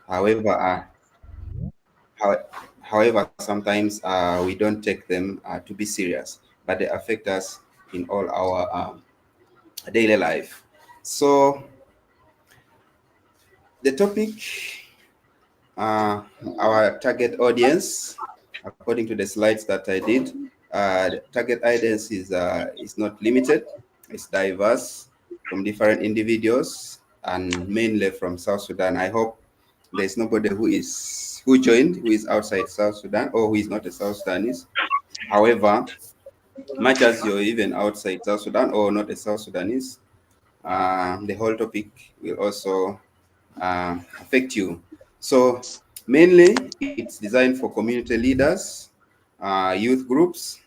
However, how, however, sometimes we don't take them to be serious, but they affect us in all our daily life. So the topic, uh, our target audience, according to the slides that I did, the target audience is not limited. It's diverse from different individuals and mainly from South Sudan. I hope there's nobody who joined who is outside South Sudan or who is not a South Sudanese. However, much as you're even outside South Sudan or not a South Sudanese, the whole topic will also affect you. So mainly it's designed for community leaders, youth groups,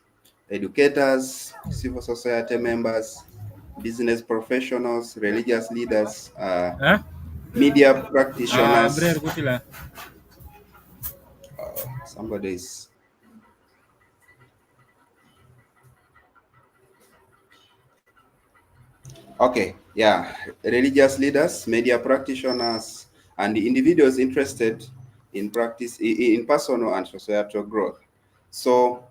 educators, civil society members, business professionals, religious leaders, Hah? media Brer practitioners. Kutila. Somebody is okay. Yeah, religious leaders, media practitioners, and the individuals interested in in personal and societal growth. So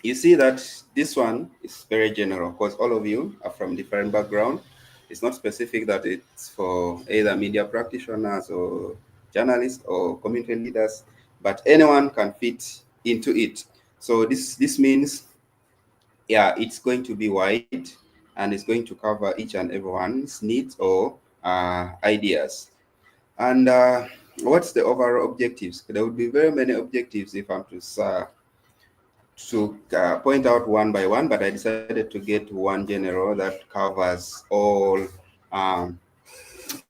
you see that this one is very general because all of you are from different background. It's not specific that it's for either media practitioners or journalists or community leaders, but anyone can fit into it. So this means, yeah, it's going to be wide and it's going to cover each and everyone's needs or ideas. And what's the overall objectives? There would be very many objectives if I'm to point out one by one, but I decided to get one general that covers all um,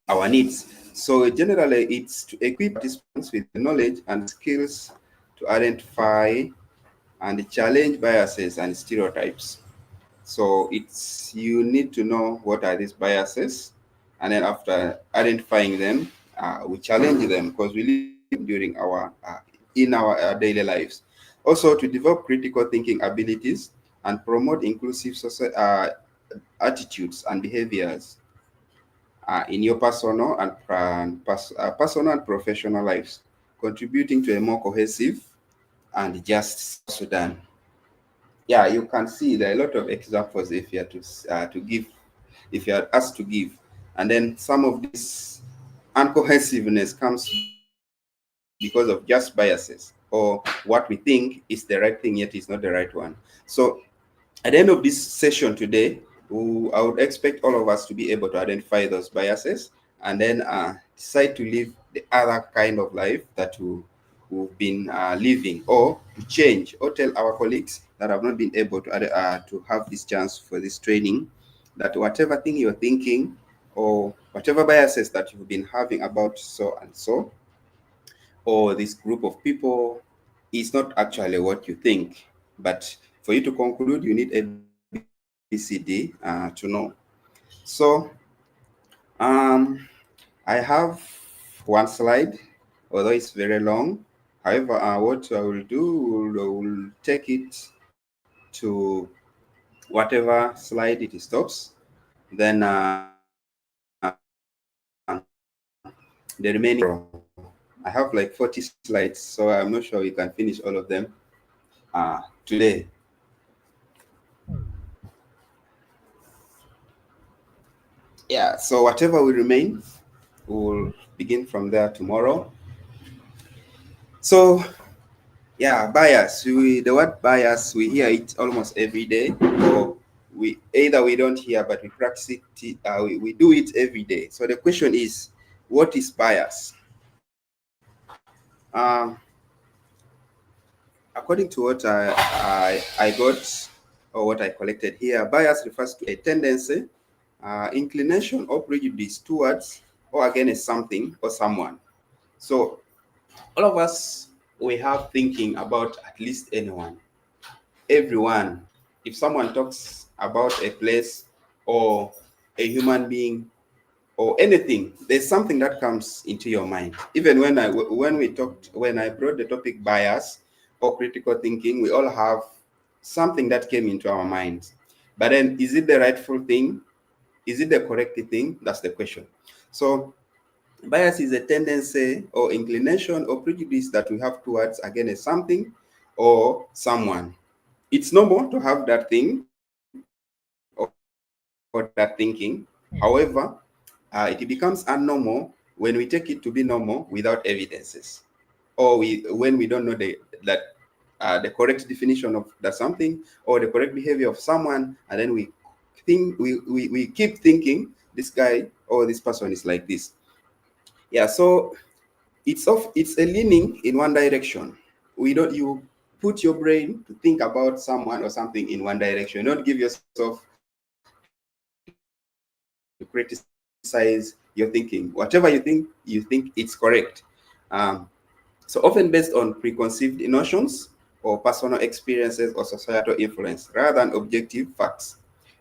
our needs. So generally, it's to equip participants with the knowledge and skills to identify and challenge biases and stereotypes. So it's you need to know what are these biases, and then after identifying them, we challenge them because we live during our in our daily lives. Also, to develop critical thinking abilities and promote inclusive attitudes and behaviors in your personal and professional lives, contributing to a more cohesive and just Sudan. Yeah, you can see there are a lot of examples if you are to give, if you are asked to give, and then some of this uncohesiveness comes because of just biases or what we think is the right thing yet is not the right one. So at the end of this session today, I would expect all of us to be able to identify those biases and then decide to live the other kind of life that we've been living, or to change, or tell our colleagues that have not been able to have this chance for this training, that whatever thing you're thinking or whatever biases that you've been having about so and so or this group of people is not actually what you think. But for you to conclude, you need ABCD to know. So um, I have one slide, although it's very long. However, what I will do, I will take it to whatever slide it stops. Then the remaining, I have like 40 slides, so I'm not sure we can finish all of them today. Yeah, so whatever will remain, we'll begin from there tomorrow. So, yeah, bias. The word bias, we hear it almost every day, or we don't hear, but we practice it. We do it every day. So the question is, what is bias? According to what I got or what I collected here, bias refers to a tendency, inclination, or prejudice towards or against something or someone. So all of us, we have thinking about at least anyone, everyone. If someone talks about a place or a human being or anything, there's something that comes into your mind. Even when I brought the topic bias or critical thinking, we all have something that came into our minds. But then, is it the rightful thing? Is it the correct thing? That's the question. So Bias is a tendency or inclination or prejudice that we have towards against something or someone. It's normal to have that thing or that thinking. However, it becomes unnormal when we take it to be normal without evidences, or when we don't know the correct definition of that something or the correct behavior of someone, and then we keep thinking this guy or this person is like this. Yeah, so it's a leaning in one direction. We don't You put your brain to think about someone or something in one direction. Don't give yourself to criticize your thinking. Whatever you think it's correct. um, so often based on preconceived notions or personal experiences or societal influence rather than objective facts.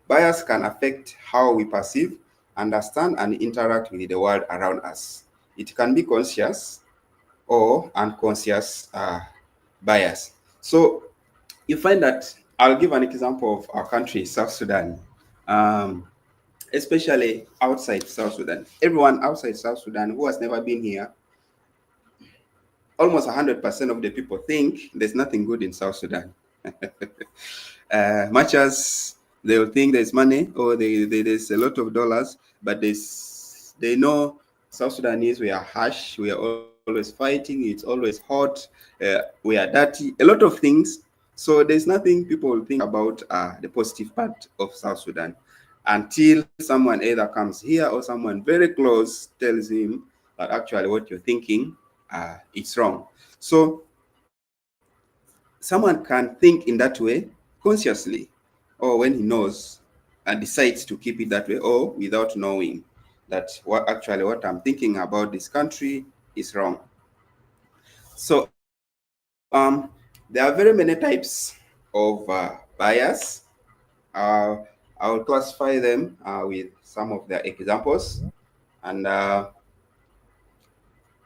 Bias can affect how we perceive, understand, and interact with the world around us. It can be conscious or unconscious bias. So you find that, I'll give an example of our country, South Sudan. Um, Especially outside South Sudan. Everyone outside South Sudan who has never been here, almost 100% of the people think there's nothing good in South Sudan. Much as they will think there's money or there's a lot of dollars, but they know South Sudanese, we are harsh, we are always fighting, it's always hot, we are dirty, a lot of things. So there's nothing people will think about the positive part of South Sudan until someone either comes here or someone very close tells him that actually what you're thinking, it's wrong. So someone can think in that way consciously, or when he knows and decides to keep it that way, or without knowing that what I'm thinking about this country is wrong. So there are very many types of bias. uh, I'll classify them with some of their examples, and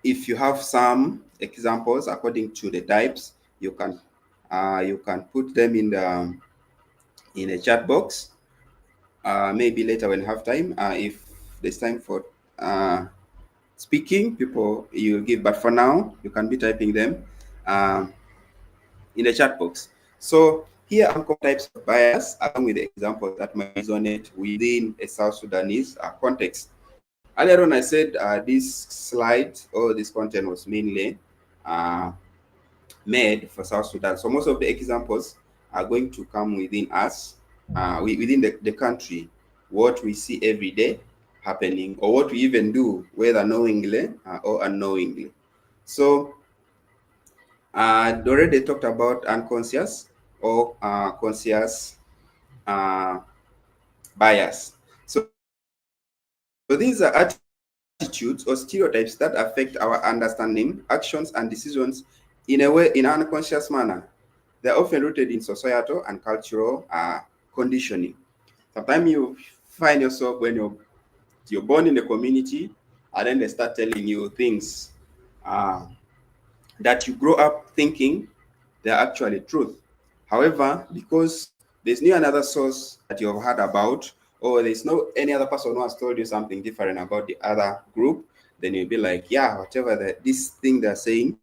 if you have some examples according to the types, you can put them in a chat box. Maybe later when you have time, if there's time for speaking, people you give. But for now, you can be typing them um, in the chat box. So here are some types of bias, along with the examples that might resonate within a South Sudanese context. Earlier on, I said this slide or this content was mainly uh, made for South Sudan. So most of the examples are going to come within us, within the country, what we see every day happening, or what we even do, whether knowingly or unknowingly. So already talked about unconscious or conscious uh, bias. So these are attitudes or stereotypes that affect our understanding, actions, and decisions in an unconscious manner. They're often rooted in societal and cultural conditioning. Sometimes you find yourself when you're born in the community, and then they start telling you things uh, that you grow up thinking they're actually truth. However, because there's no another source that you've heard about, or there's no any other person who has told you something different about the other group, then you'll be like, yeah, whatever this thing they're saying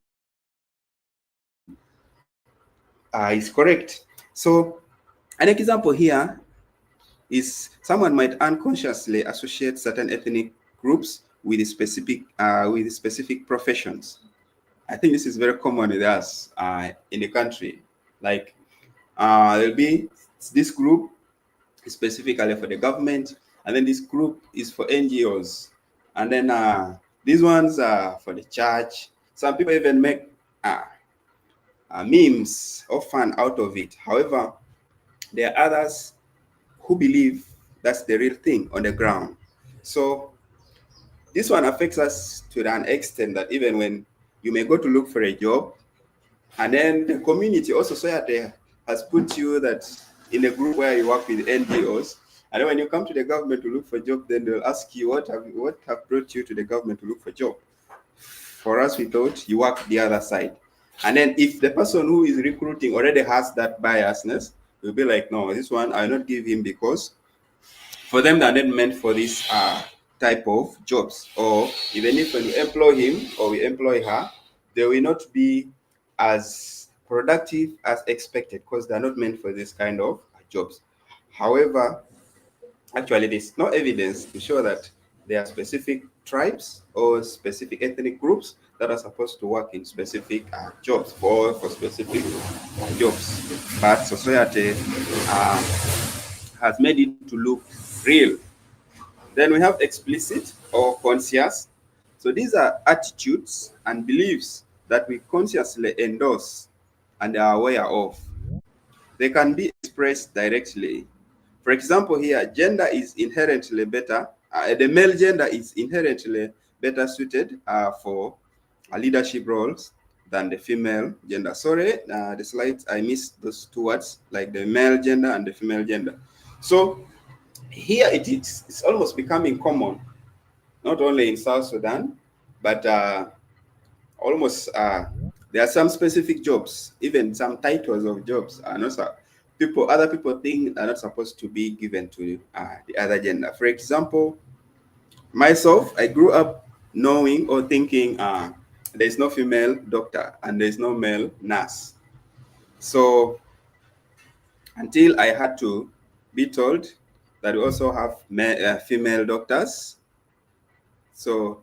is correct. So an example here is someone might unconsciously associate certain ethnic groups with specific professions. I think this is very common with us in the country. Like there'll be this group specifically for the government, and then this group is for NGOs, and then these ones are for the church. Some people even make memes or fun out of it. However, there are others who believe that's the real thing on the ground. So this one affects us to an extent that even when you may go to look for a job, and then the community or society has put you that in a group where you work with NGOs, and then when you come to the government to look for a job, then they'll ask you what have brought you to the government to look for a job. For us, we thought you work the other side. And then if the person who is recruiting already has that biasness, we'll be like, no, this one I'll not give him, because for them they're not meant for this type of jobs, or even if when we employ him or we employ her, they will not be as productive as expected because they're not meant for this kind of jobs. However, actually, there's no evidence to show that there are specific tribes or specific ethnic groups that are supposed to work in specific jobs for specific jobs. But society has made it to look real. Then we have explicit or conscious. So these are attitudes and beliefs that we consciously endorse and are aware of. They can be expressed directly. For example, here, gender is inherently better. The male gender is inherently better suited for leadership roles than the female gender. Sorry, the slides, I missed those two words, like the male gender and the female gender. So here it's almost becoming common, not only in South Sudan, but almost there are some specific jobs, even some titles of jobs are not other people think are not supposed to be given to the other gender. For example, myself, I grew up knowing or thinking there's no female doctor and there's no male nurse. So until I had to be told that we also have female doctors. So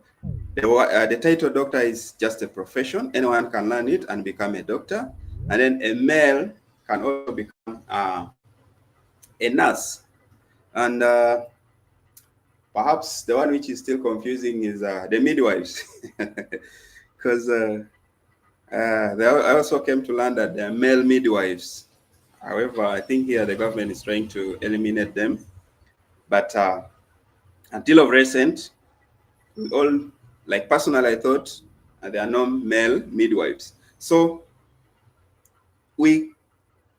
the title doctor is just a profession. Anyone can learn it and become a doctor. And then a male can also become a nurse. And perhaps the one which is still confusing is the midwives. Because I also came to learn that there are male midwives. However, I think here the government is trying to eliminate them. But until of recent, we all, like personally, I thought there are no male midwives. So we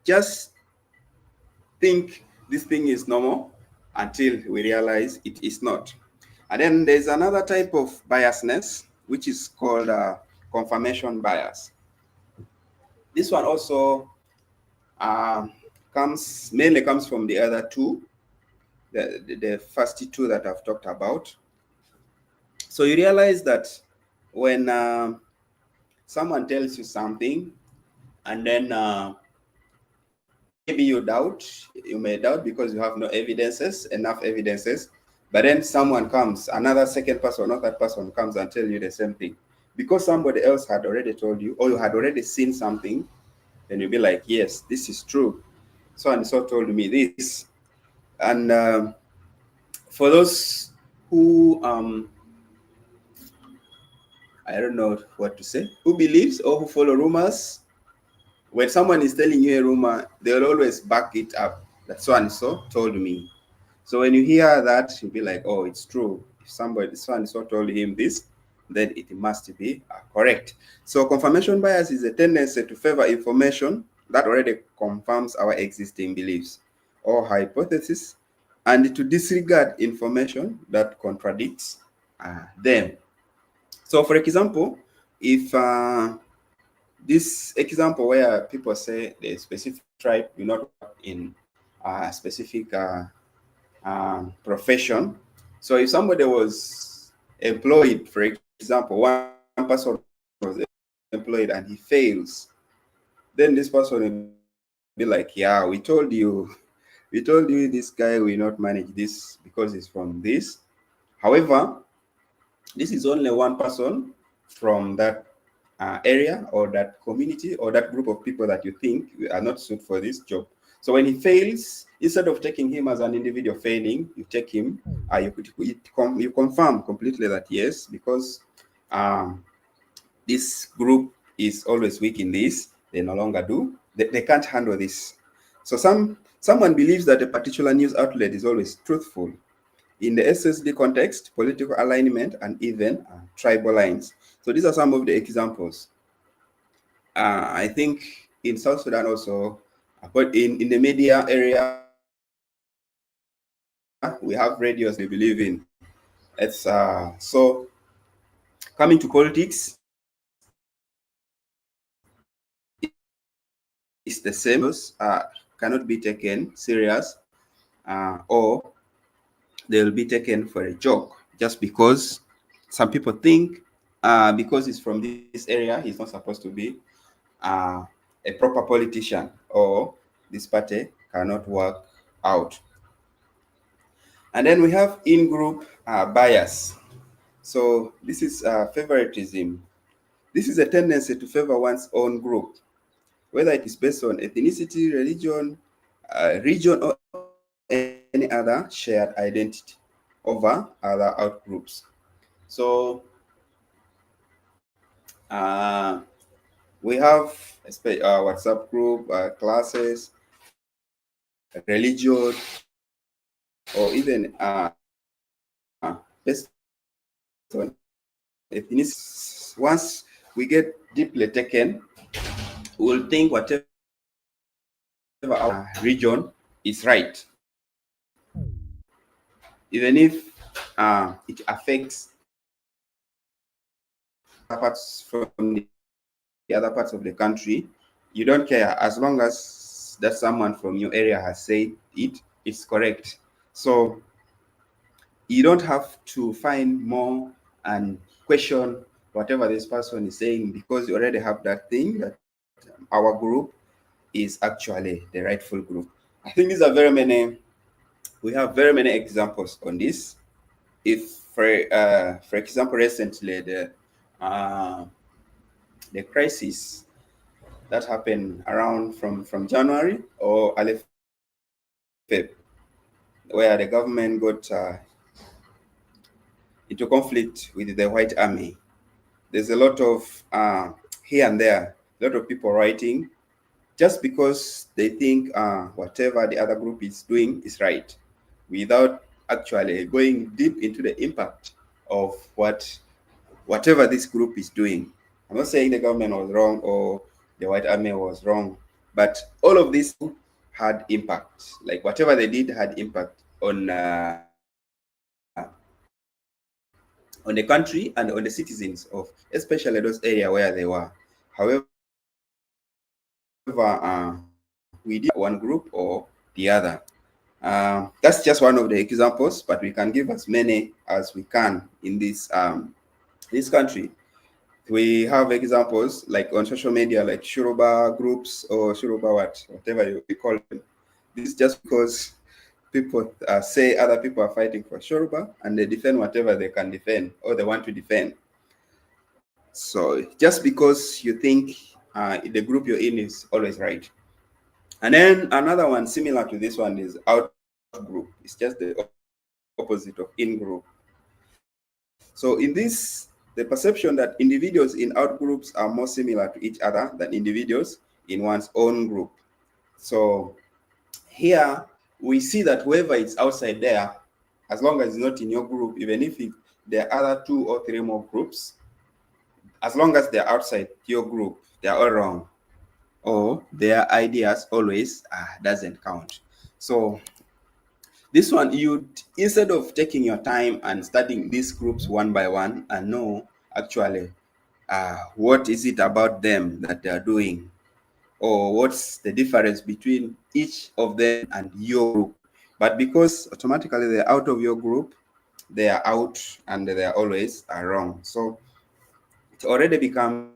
just think this thing is normal until we realize it is not. And then there's another type of biasness, which is called confirmation bias. This one also mainly comes from the other two, the first two that I've talked about. So you realize that when someone tells you something, and then maybe you may doubt because you have no enough evidences, but then someone comes, another second person, or third person comes and tell you the same thing. Because somebody else had already told you, or you had already seen something, then you'll be like, yes, this is true. So and so told me this. And for those who, I don't know what to say, who believes or who follow rumors, when someone is telling you a rumor, they'll always back it up. That so and so told me. So when you hear that, you'll be like, oh, it's true. If somebody so and so told him this, then it must be correct. So confirmation bias is a tendency to favor information that already confirms our existing beliefs or hypotheses, and to disregard information that contradicts them. So for example, if this example where people say the specific tribe will not work in a specific profession. So if somebody was employed, for example, one person was employed and he fails, then this person will be like, yeah, we told you this guy will not manage this because he's from this. However, this is only one person from that area or that community or that group of people that you think are not suited for this job. So when he fails, instead of taking him as an individual failing, you take him, you confirm completely that yes, because this group is always weak in this, they no longer do, they can't handle this. So someone believes that a particular news outlet is always truthful in the SSD context, political alignment, and even tribal lines. So these are some of the examples. I think in South Sudan also, but in the media area, we have radios we believe in. It's so coming to politics, it's the same. Cannot be taken serious, or they'll be taken for a joke. just because some people think because he's from this area, he's not supposed to be uh, a proper politician, or this party cannot work out. And then we have in-group bias. So this is favoritism. This is a tendency to favor one's own group, whether it is based on ethnicity, religion, region, or any other shared identity over other outgroups. So uh, we have WhatsApp group, classes, religion, or even based on ethnicity. Once we get deeply taken, we'll think whatever our region is right, even if it affects parts from the other parts of the country. You don't care as long as that someone from your area has said it's correct. So you don't have to find more and question whatever this person is saying, because you already have that thing that our group is actually the rightful group. I think these are very many. We have very many examples on this. If, for example, recently the crisis that happened around from January or early Feb, where the government got into conflict with the White Army. There's a lot of here and there, a lot of people writing just because they think whatever the other group is doing is right, without actually going deep into the impact of whatever this group is doing. I'm not saying the government was wrong or the White Army was wrong, but all of this had impact. Like whatever they did had impact on the country and on the citizens of, especially those areas where they were. However, we did one group or the other. That's just one of the examples, but we can give as many as we can in this country. We have examples like on social media, like Shuruba groups or Shuruba whatever you call them. This is just because people say other people are fighting for Shuruba and they defend whatever they can defend or they want to defend. So just because you think the group you're in is always right. And then another one similar to this one is out group. It's just the opposite of in group. So in this, the perception that individuals in out groups are more similar to each other than individuals in one's own group. So here we see that whoever is outside there, as long as it's not in your group, even if there are other 2 or 3 more groups, as long as they're outside your group, they're all wrong, or their ideas always doesn't count. So this one, you instead of taking your time and studying these groups one by one and know actually what is it about them that they are doing, or what's the difference between each of them and your group. But because automatically they're out of your group, they are out and they are always wrong. So it already becomes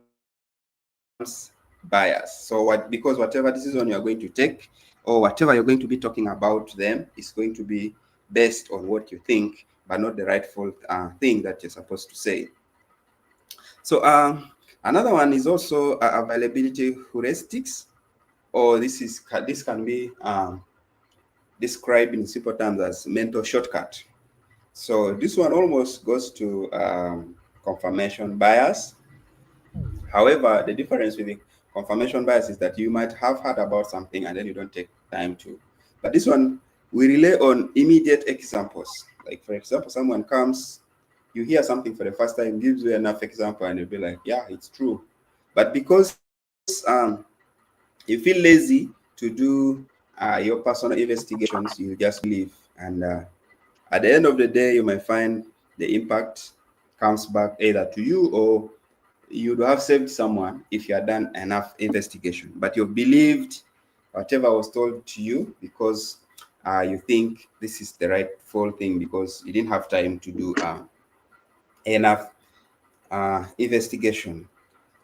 bias. So because whatever decision you are going to take or whatever you're going to be talking about them is going to be based on what you think, but not the rightful thing that you're supposed to say. So another one is also availability heuristics, or this can be described in simple terms as mental shortcut. So this one almost goes to confirmation bias. However, the difference with the confirmation bias is that you might have heard about something and then you don't take time to. But this one, we rely on immediate examples. Like, for example, someone comes, you hear something for the first time, gives you enough example, and you'll be like, yeah, it's true. But because you feel lazy to do your personal investigations, you just leave. And at the end of the day, you might find the impact comes back either to you, or you'd have saved someone if you had done enough investigation. But you've believed whatever was told to you because you think this is the rightful thing, because you didn't have time to do enough investigation.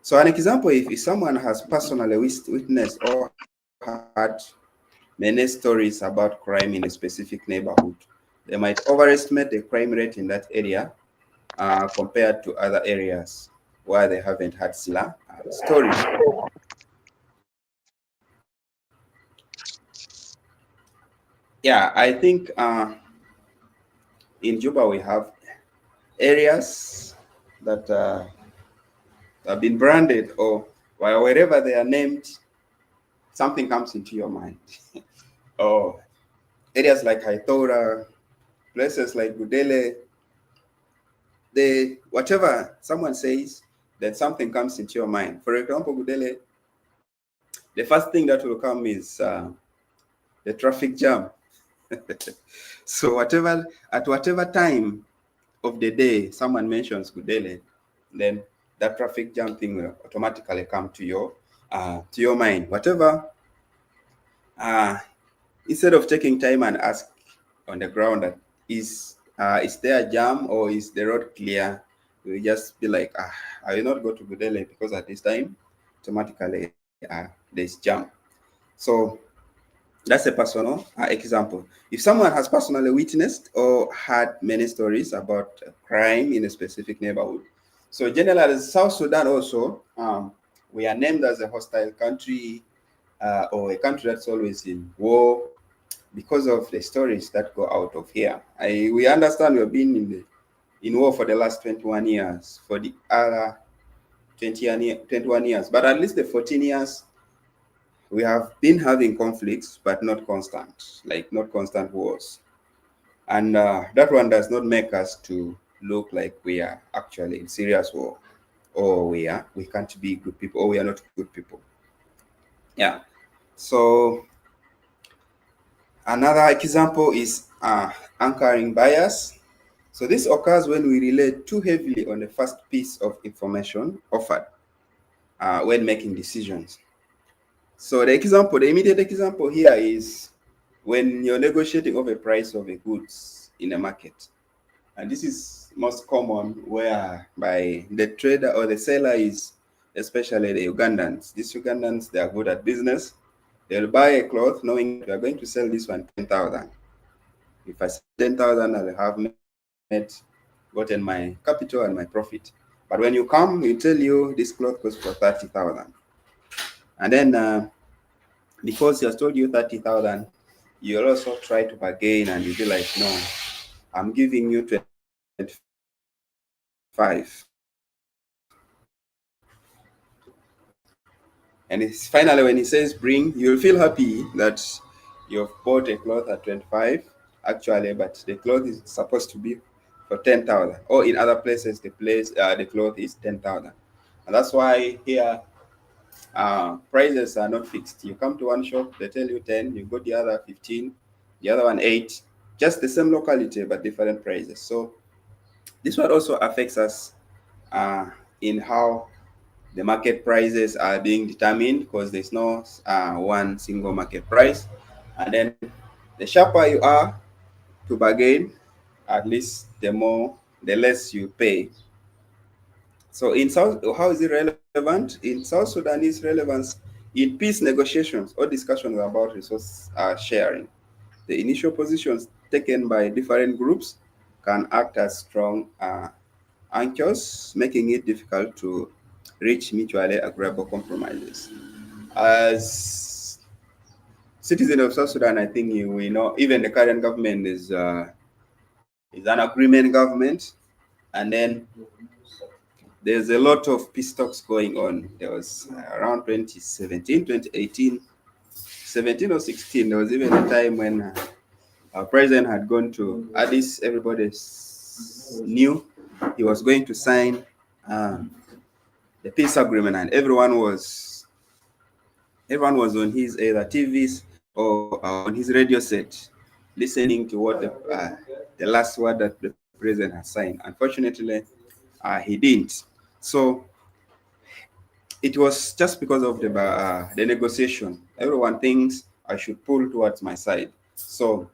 So an example, if someone has personally witnessed or had many stories about crime in a specific neighborhood, they might overestimate the crime rate in that area compared to other areas where they haven't had similar stories. Yeah, I think in Juba we have areas that have been branded, or wherever they are named, something comes into your mind. Or areas like Haitora, places like Gudele, they whatever someone says, then something comes into your mind. For example, Gudele, the first thing that will come is the traffic jam. So whatever time of the day someone mentions Gudele, then that traffic jam thing will automatically come to your mind. Whatever, uh, instead of taking time and ask on the ground that is there a jam or is the road clear, we just be like, I will not go to Gudele because at this time automatically there's jam. So that's a personal example. If someone has personally witnessed or had many stories about crime in a specific neighborhood. So generally, South Sudan also, we are named as a hostile country or a country that's always in war because of the stories that go out of here. We understand we've been in war for the last 21 years, for the other 21 years, but at least the 14 years we have been having conflicts, but not constant, like not constant wars. And that one does not make us to look like we are actually in serious war, or we can't be good people, or we are not good people. Yeah. So another example is anchoring bias. So this occurs when we rely too heavily on the first piece of information offered when making decisions. So the immediate example here is when you're negotiating over price of a goods in a market. And this is most common where by the trader or the seller is especially the Ugandans. These Ugandans, they are good at business. They'll buy a cloth knowing that we are going to sell this one 10,000. If I sell 10,000, I'll have gotten my capital and my profit. But when you come, we tell you this cloth goes for 30,000. And then because he has told you 30,000, you'll also try to bargain and you'll be like, no, I'm giving you 25. And it's finally when he says bring, you'll feel happy that you've bought a cloth at 25 actually, but the cloth is supposed to be for 10,000. Or in other places, the cloth is 10,000. And that's why here prices are not fixed. You come to one shop, they tell you 10, you go the other 15, the other one 8, just the same locality but different prices. So this one also affects us in how the market prices are being determined, because there's no one single market price. And then the sharper you are to bargain, at least the less you pay. So how is it relevant? In South Sudanese relevance, in peace negotiations or discussions about resource sharing, the initial positions taken by different groups can act as strong anchors, making it difficult to reach mutually agreeable compromises. As citizen of South Sudan, I think we know even the current government is an agreement government, and then there's a lot of peace talks going on. There was around 2017, 2018, 17 or 16. There was even a time when our president had gone to Addis. Everybody knew he was going to sign the peace agreement, and everyone was on his either TVs or on his radio set, listening to what the last word that the president has signed. Unfortunately, he didn't. So it was just because of the negotiation. Everyone thinks I should pull towards my side. So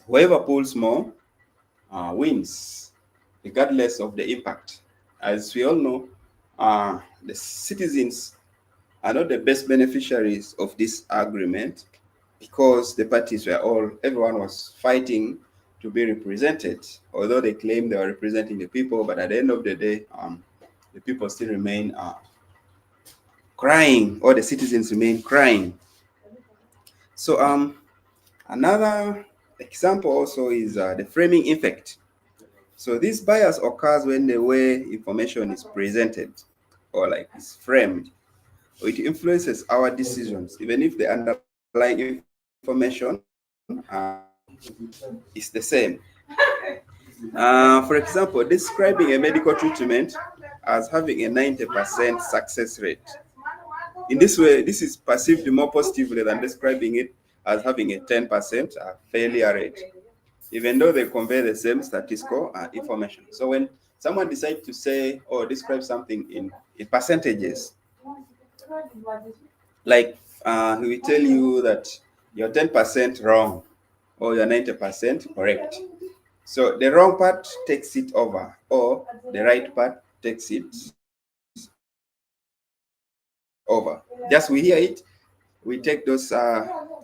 whoever pulls more wins. regardless of the impact. As we all know, the citizens are not the best beneficiaries of this agreement because the parties were everyone was fighting to be represented. Although they claim they were representing the people, but at the end of the day, the people still remain crying, or the citizens remain crying. So another example also is the framing effect. So this bias occurs when the way information is presented or like is framed, or it influences our decisions, even if the underlying information is the same. For example, describing a medical treatment as having a 90% success rate. In this way, this is perceived more positively than describing it as having a 10% failure rate, even though they convey the same statistical information. So when someone decides to say or describe something in percentages, like he will tell you that you're 10% wrong or you're 90% correct. So the wrong part takes it over, or the right part takes it over. Just we hear it, we take those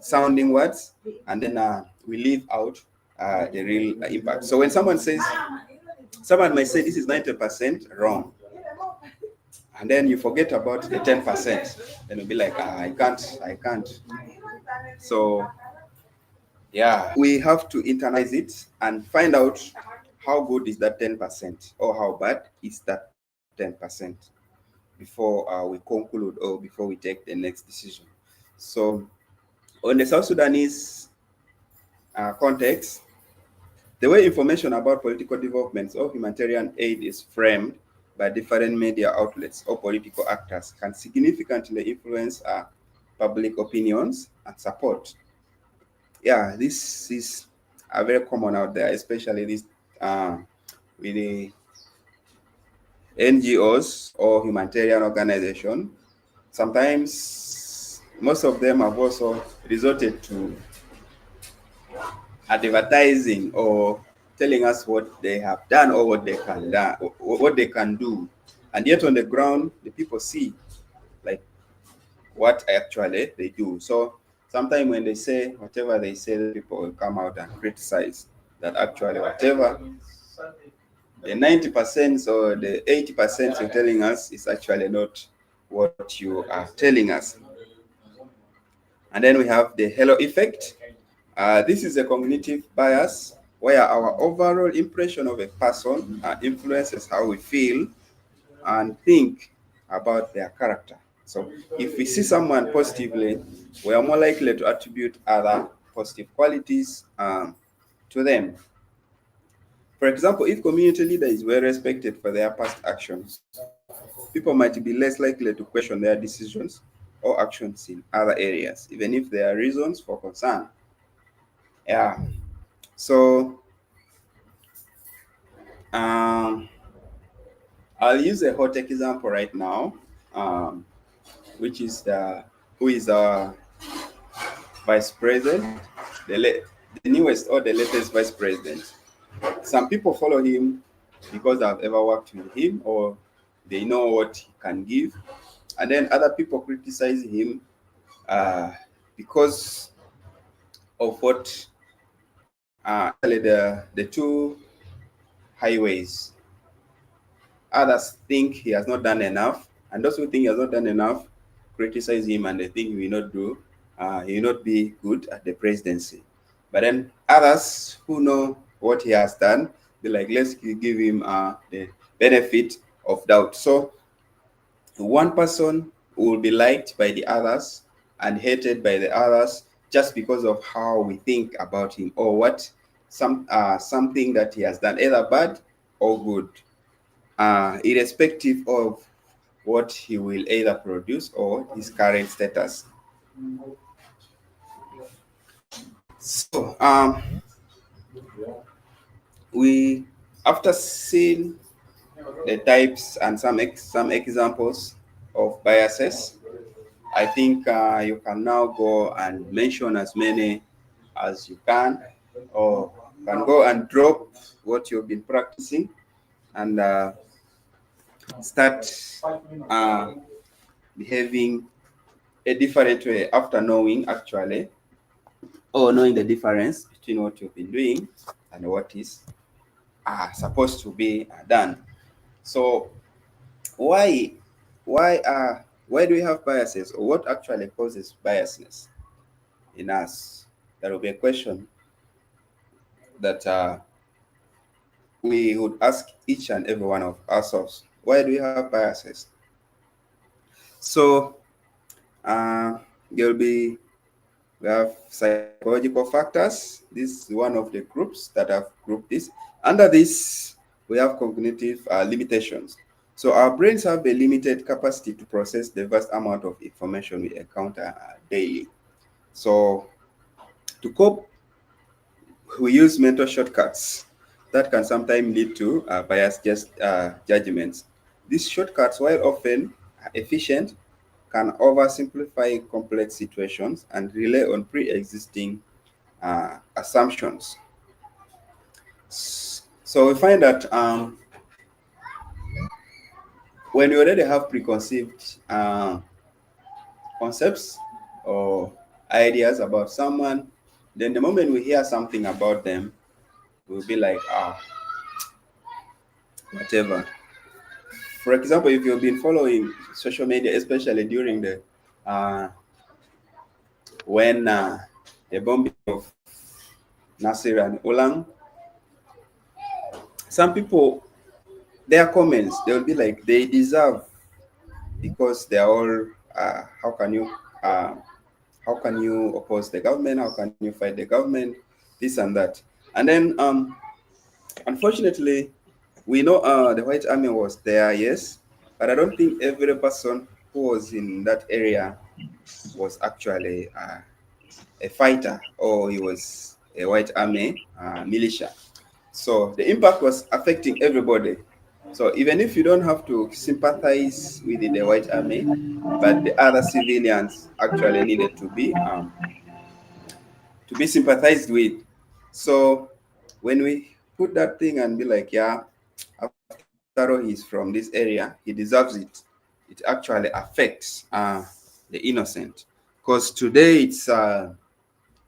sounding words, and then we leave out the real impact. So when someone might say this is 90% wrong, and then you forget about the 10%, then you'll be like, I can't. So yeah, we have to internalize it and find out how good is that 10% or how bad is that 10% before we conclude or before we take the next decision. So on the South Sudanese context, the way information about political developments or humanitarian aid is framed by different media outlets or political actors can significantly influence public opinions and support. Yeah, this is very common out there, especially this with the NGOs or humanitarian organization. Sometimes most of them have also resorted to advertising or telling us what they have done or what they can do, and yet on the ground the people see like what actually they do. So sometimes when they say whatever they say, the people will come out and criticize that actually whatever the 90% or the 80% you're telling us is actually not what you are telling us. And then we have the halo effect. This is a cognitive bias where our overall impression of a person influences how we feel and think about their character. So if we see someone positively, we are more likely to attribute other positive qualities to them. For example, if community leader is well respected for their past actions, people might be less likely to question their decisions or actions in other areas, even if there are reasons for concern. Yeah. So um, I'll use a hot tech example right now, which is who is our vice president, the newest or the latest vice president. Some people follow him because I've ever worked with him or they know what he can give, and then other people criticize him because of what the two highways. Others think he has not done enough, and those who think he has not done enough criticize him, and they think he will not be good at the presidency. But then others who know what he has done, they like, let's give him the benefit of doubt. So one person will be liked by the others and hated by the others just because of how we think about him or what something that he has done, either bad or good, irrespective of what he will either produce or his current status. So we, after seeing the types and some examples of biases, I think you can now go and mention as many as you can, or can go and drop what you've been practicing and start uh, behaving a different way after knowing actually, or knowing the difference between what you've been doing and what is supposed to be done. So why why do we have biases, or what actually causes biasness in us? That will be a question that we would ask each and every one of ourselves. Why do we have biases? So there'll be we have psychological factors. This is one of the groups that have grouped this. Under this, we have cognitive limitations. So our brains have a limited capacity to process the vast amount of information we encounter daily. So to cope, we use mental shortcuts that can sometimes lead to biased judgments. These shortcuts, while often efficient, can oversimplify complex situations and rely on pre-existing assumptions. So we find that when we already have preconceived concepts or ideas about someone, then the moment we hear something about them, we'll be like, whatever. For example, if you've been following social media, especially during the when the bombing of Nasir and Ulang, some people, their comments, they'll be like, they deserve, because they're all how can you uh, how can you oppose the government, how can you fight the government, this and that. And then unfortunately, we know the white army was there, yes, but I don't think every person who was in that area was actually a fighter, or he was a white army militia. So the impact was affecting everybody. So even if you don't have to sympathize with the white army, but the other civilians actually needed to be sympathized with. So when we put that thing and be like, yeah, after all, he's from this area, he deserves it. It actually affects the innocent. Because today it's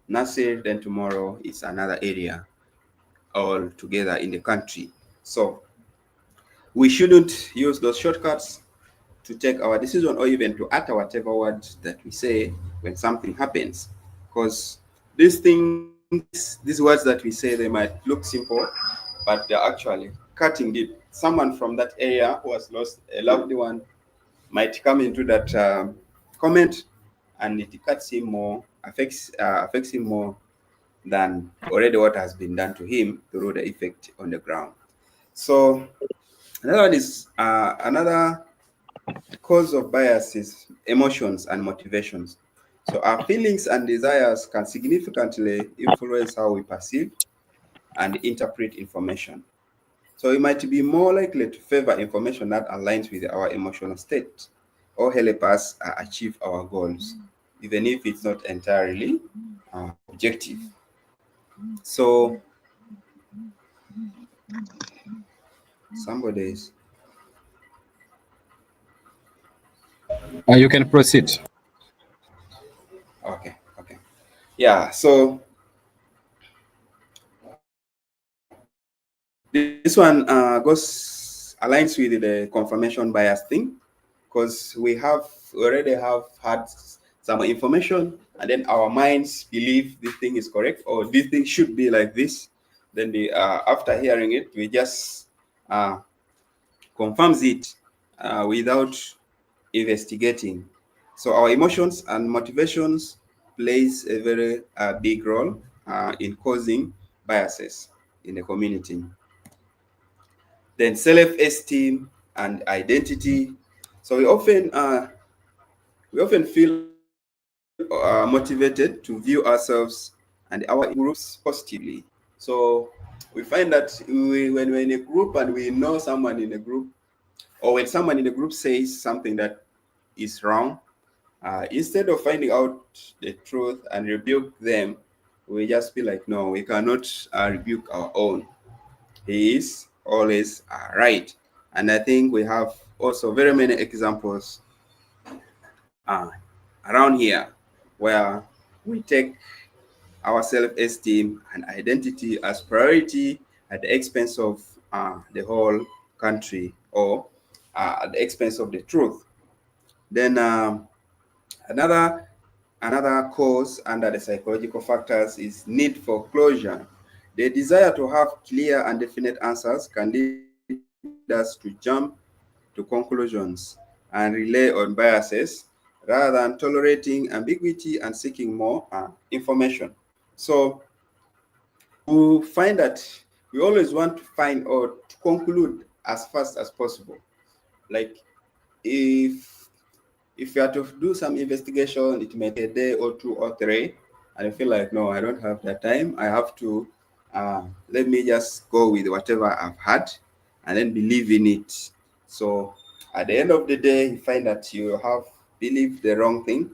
Nasir, then tomorrow it's another area all together in the country. So we shouldn't use those shortcuts to take our decision, or even to utter whatever words that we say when something happens. Because these words that we say, they might look simple, but they're actually cutting deep. Someone from that area who has lost a loved one might come into that comment, and it cuts him more, affects him more than already what has been done to him through the effect on the ground. So another one is another cause of bias is emotions and motivations. So our feelings and desires can significantly influence how we perceive and interpret information. So we might be more likely to favor information that aligns with our emotional state or help us achieve our goals, even if it's not entirely objective. So somebody's You can proceed. okay. Yeah, so this one goes aligns with the confirmation bias thing, because we already have had some information, and then our minds believe this thing is correct, or this thing should be like this. Then after hearing it, we just confirms it without investigating. So our emotions and motivations plays a very big role in causing biases in the community. Then self-esteem and identity. So we often feel motivated to view ourselves and our groups positively. So we find that when we're in a group and we know someone in a group, or when someone in the group says something that is wrong, instead of finding out the truth and rebuke them, we just be like, no, we cannot rebuke our own. He is always right. And I think we have also very many examples uh, around here where we take our self-esteem and identity as priority at the expense of the whole country, or at the expense of the truth. Then another another cause under the psychological factors is need for closure. The desire to have clear and definite answers can lead us to jump to conclusions and rely on biases rather than tolerating ambiguity and seeking more information. So we find that we always want to find or to conclude as fast as possible. Like if you are to do some investigation, it may take a day or two or three, and I feel like no, I don't have that time. I have to let me just go with whatever I've had, and then believe in it. So at the end of the day, you find that you have believed the wrong thing,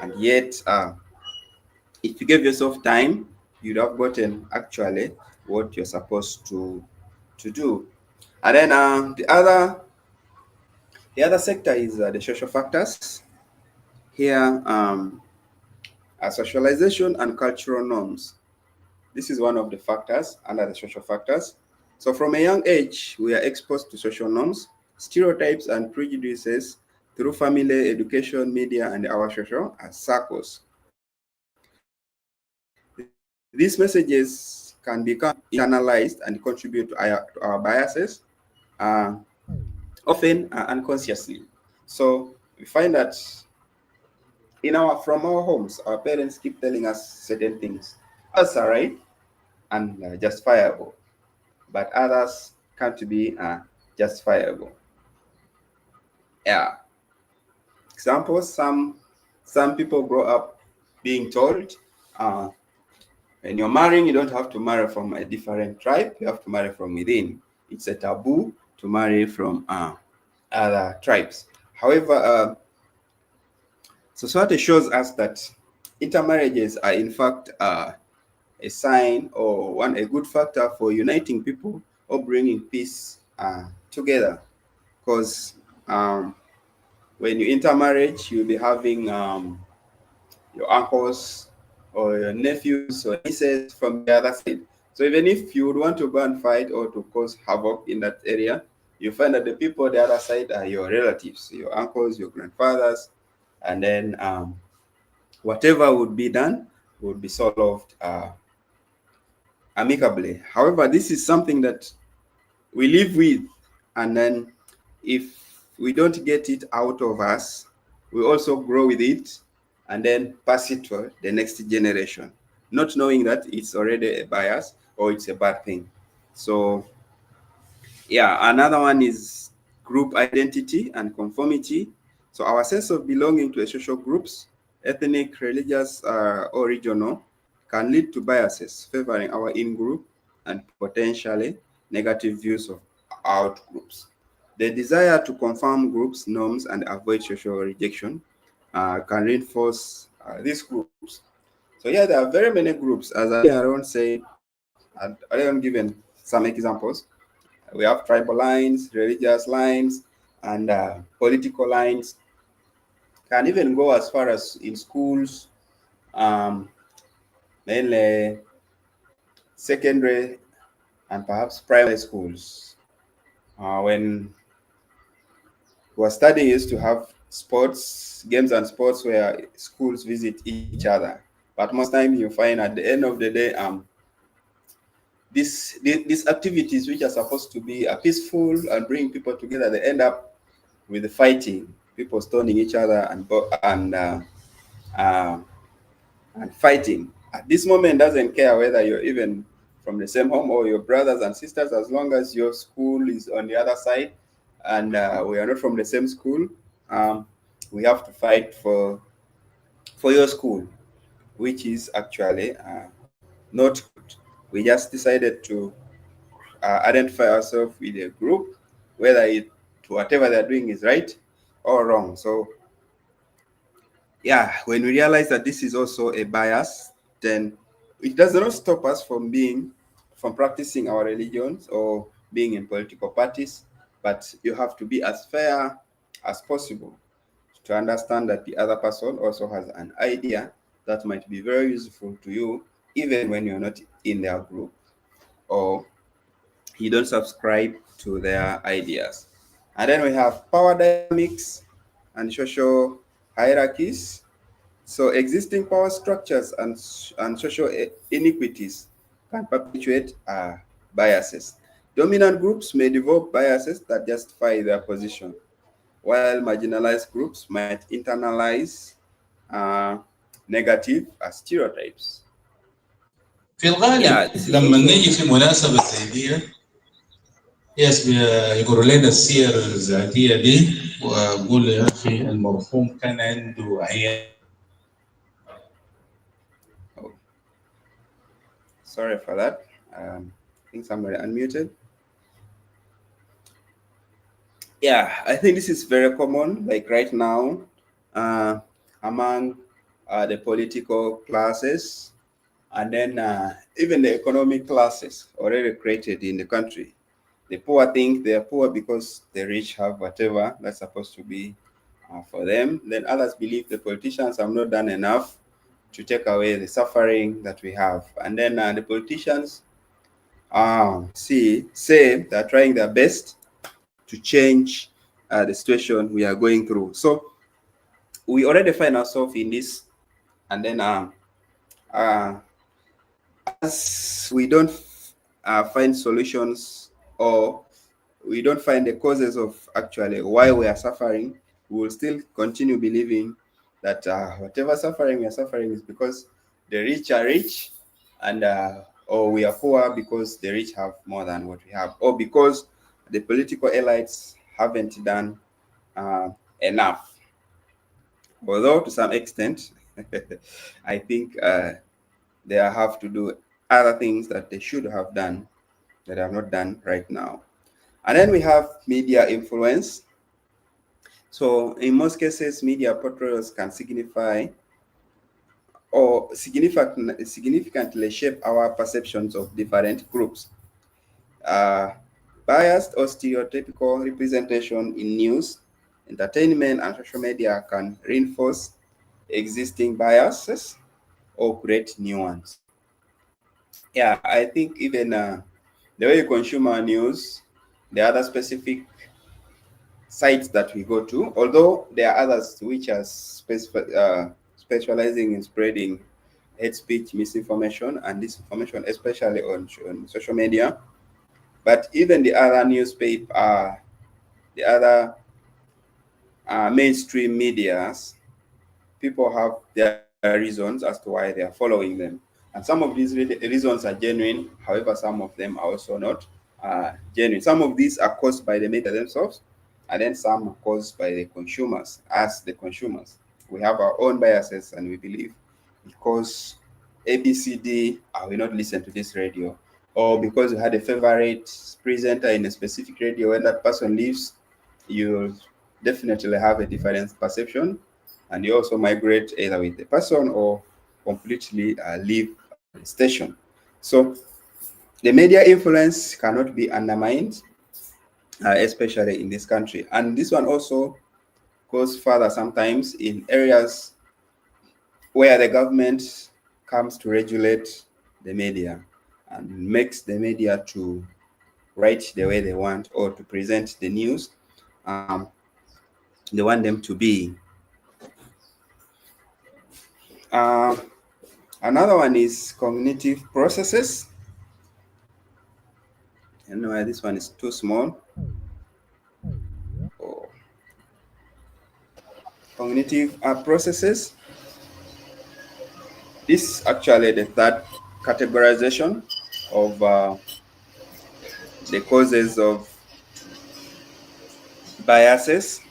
and yet if you gave yourself time, you'd have gotten actually what you're supposed to do. And then the other sector is the social factors. Here, socialization and cultural norms. This is one of the factors under the social factors. So from a young age, we are exposed to social norms, stereotypes, and prejudices through family, education, media, and our social circles. These messages can become internalized and contribute to our biases, uh, often unconsciously. So we find that from our homes, our parents keep telling us certain things. Others are right and justifiable, but others can't be justifiable. Yeah. Examples: some people grow up being told, uh, when you're marrying, you don't have to marry from a different tribe. You have to marry from within. It's a taboo to marry from other tribes. However, society shows us that intermarriages are in fact a sign or a good factor for uniting people or bringing peace together. Because when you intermarriage, you'll be having your uncles or your nephews or nieces from the other side. So even if you would want to go and fight or to cause havoc in that area, you find that the people on the other side are your relatives, your uncles, your grandfathers, and then whatever would be done would be solved amicably. However, this is something that we live with, and then if we don't get it out of us, we also grow with it and then pass it to the next generation, not knowing that it's already a bias or it's a bad thing. So yeah, another one is group identity and conformity. So our sense of belonging to a social groups, ethnic, religious, or regional, can lead to biases favoring our in-group and potentially negative views of out groups. The desire to conform groups, norms, and avoid social rejection can reinforce these groups. So yeah, there are very many groups, as Aaron said, and Aaron given some examples. We have tribal lines, religious lines, and political lines. Can even go as far as in schools, um, mainly secondary and perhaps primary schools. When we were studying, used to have sports, games and sports where schools visit each other. But most times you find at the end of the day, these activities which are supposed to be peaceful and bring people together, they end up with the fighting, people stoning each other uh, and fighting. At this moment, doesn't care whether you're even from the same home or your brothers and sisters, as long as your school is on the other side and we are not from the same school. Um, we have to fight for your school, which is actually not good. We just decided to identify ourselves with a group, whether it whatever they're doing is right or wrong. So yeah, when we realize that this is also a bias, then it does not stop us from practicing our religions or being in political parties, but you have to be as fair as possible to understand that the other person also has an idea that might be very useful to you, even when you're not in their group or you don't subscribe to their ideas. And then we have power dynamics and social hierarchies. So existing power structures and social inequities can perpetuate biases. Dominant groups may develop biases that justify their position, while marginalized groups might internalize uh, negative stereotypes. في الغالب Yeah, this is لما also نيجي في مناسبة زي دي يس يقولوا لنا السير الذاتية دي وأقول يا أخي المرحوم كان عنده عيال. oh, sorry for that. I think somebody unmuted. Yeah, I think this is very common, like right now, uh, among the political classes, and then even the economic classes already created in the country. The poor think they are poor because the rich have whatever that's supposed to be for them. Then others believe the politicians have not done enough to take away the suffering that we have. And then the politicians say they're trying their best to change the situation we are going through. So we already find ourselves in this, and then uh, as we don't find solutions, or we don't find the causes of actually why we are suffering, we will still continue believing that whatever suffering we are suffering is because the rich are rich, and or we are poor because the rich have more than what we have, or because the political elites haven't done enough. Although to some extent, I think they have to do other things that they should have done that have not done right now. And then we have media influence. So in most cases, media portrayals can signify or significantly shape our perceptions of different groups. Uh, Biased or stereotypical representation in news, entertainment, and social media can reinforce existing biases or create new ones. Yeah, I think even the way you consume our news, the other specific sites that we go to, although there are others which are specializing in spreading hate speech, misinformation, and disinformation, especially on social media. But even the other newspaper, the other mainstream medias, people have their reasons as to why they are following them. And some of these reasons are genuine, however, some of them are also not genuine. Some of these are caused by the media themselves, and then some are caused by the consumers. As the consumers, we have our own biases, and we believe because ABCD, I will not listen to this radio, or because you had a favorite presenter in a specific radio when that person leaves, you definitely have a different perception, and you also migrate either with the person or completely leave the station. So the media influence cannot be undermined, especially in this country. And this one also goes further sometimes in areas where the government comes to regulate the media and makes the media to write the way they want or to present the news they want them to be. Uh, Another one is cognitive processes. I don't know why this one is too small. Oh. Cognitive processes. This is actually the third categorization of the causes of biases.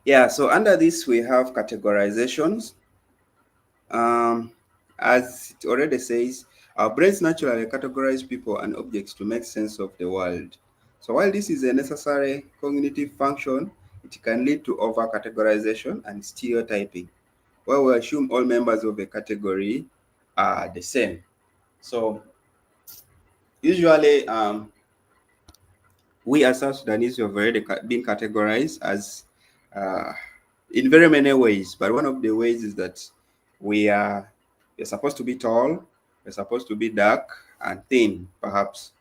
Yeah, so under this we have categorizations. As it already says, our brains naturally categorize people and objects to make sense of the world. So while this is a necessary cognitive function, it can lead to over-categorization and stereotyping, where we assume all members of a category are the same. So usually, we as South Sudanese have already been categorized as uh, in very many ways, but one of the ways is that we're supposed to be tall, we're supposed to be dark and thin, perhaps.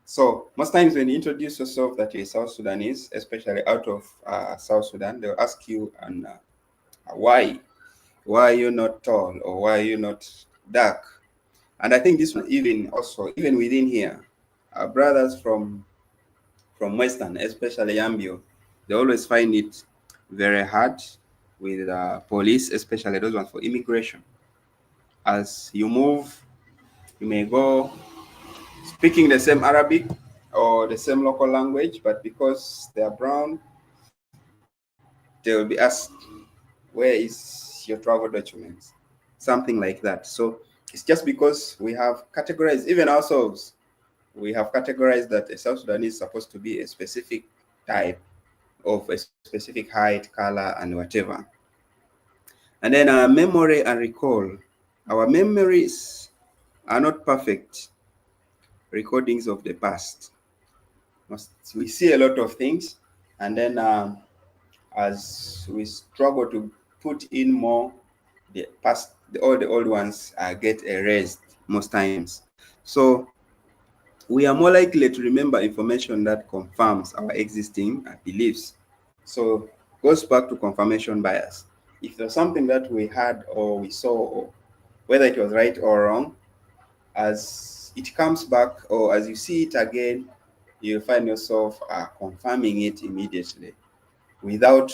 So most times when you introduce yourself that you're South Sudanese, especially out of South Sudan, they'll ask you, and why? Why are you not tall, or why are you not dark? And I think this one, even within here, our brothers from Western, especially Yambio, they always find it very hard with police, especially those ones for immigration. As you move, you may go speaking the same Arabic or the same local language, but because they are brown, they will be asked, where is your travel documents? Something like that. So it's just because we have categorized, even ourselves, we have categorized that a South Sudanese is supposed to be a specific type of a specific height, color, and whatever. And then memory and recall. Our memories are not perfect recordings of the past. We see a lot of things, and then as we struggle to put in more, the past, all the old ones get erased most times. So we are more likely to remember information that confirms our existing beliefs. So goes back to confirmation bias. If there's something that we had or we saw, or whether it was right or wrong, as it comes back or as you see it again, you find yourself confirming it immediately without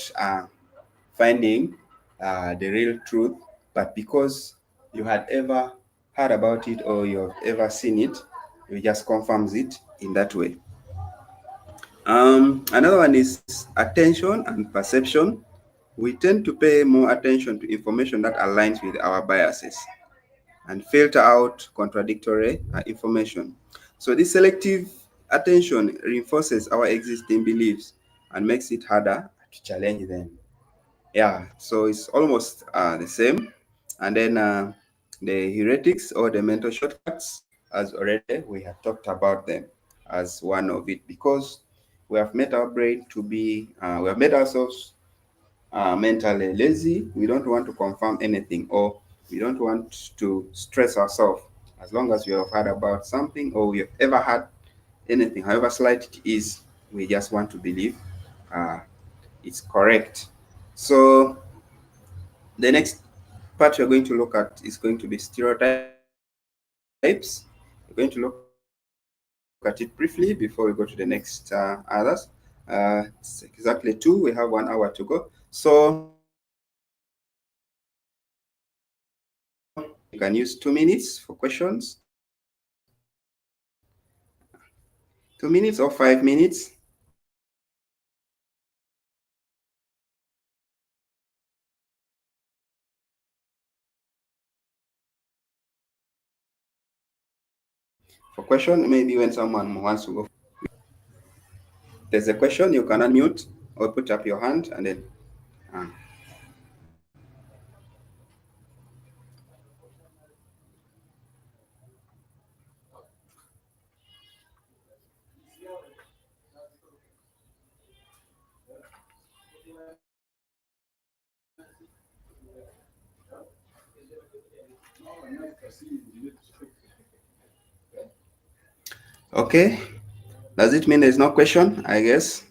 finding the real truth, but because you had ever heard about it or you have ever seen it, you just confirms it in that way. Another one is attention and perception. We tend to pay more attention to information that aligns with our biases and filter out contradictory information. So this selective attention reinforces our existing beliefs and makes it harder to challenge them. Yeah, so it's almost the same. And then the heuristics or the mental shortcuts, as already we have talked about them as one of it, because we have made our brain to be, we have made ourselves mentally lazy. We don't want to confirm anything, or we don't want to stress ourselves. As long as we have heard about something or we have ever had anything, however slight it is, we just want to believe uh, it's correct. So the next part we're going to look at is going to be stereotypes. We're going to look at it briefly before we go to the next others. It's exactly 2. We have 1 hour to go. So you can use 2 minutes for questions, 2 minutes or 5 minutes. For question, maybe when someone wants to go, there's a question, you can unmute or put up your hand and then. Uh, okay. Does it mean there's no question? I guess.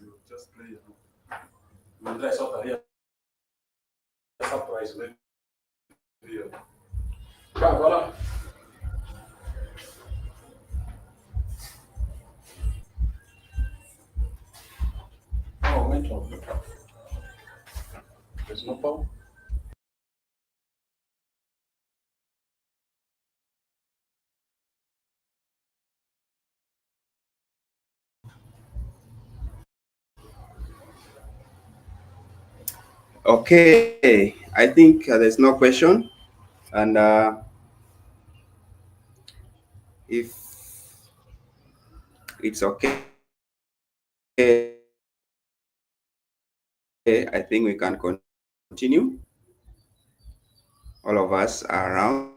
There's no problem. Okay, I think there's no question, and if it's okay. I think we can continue. All of us are around.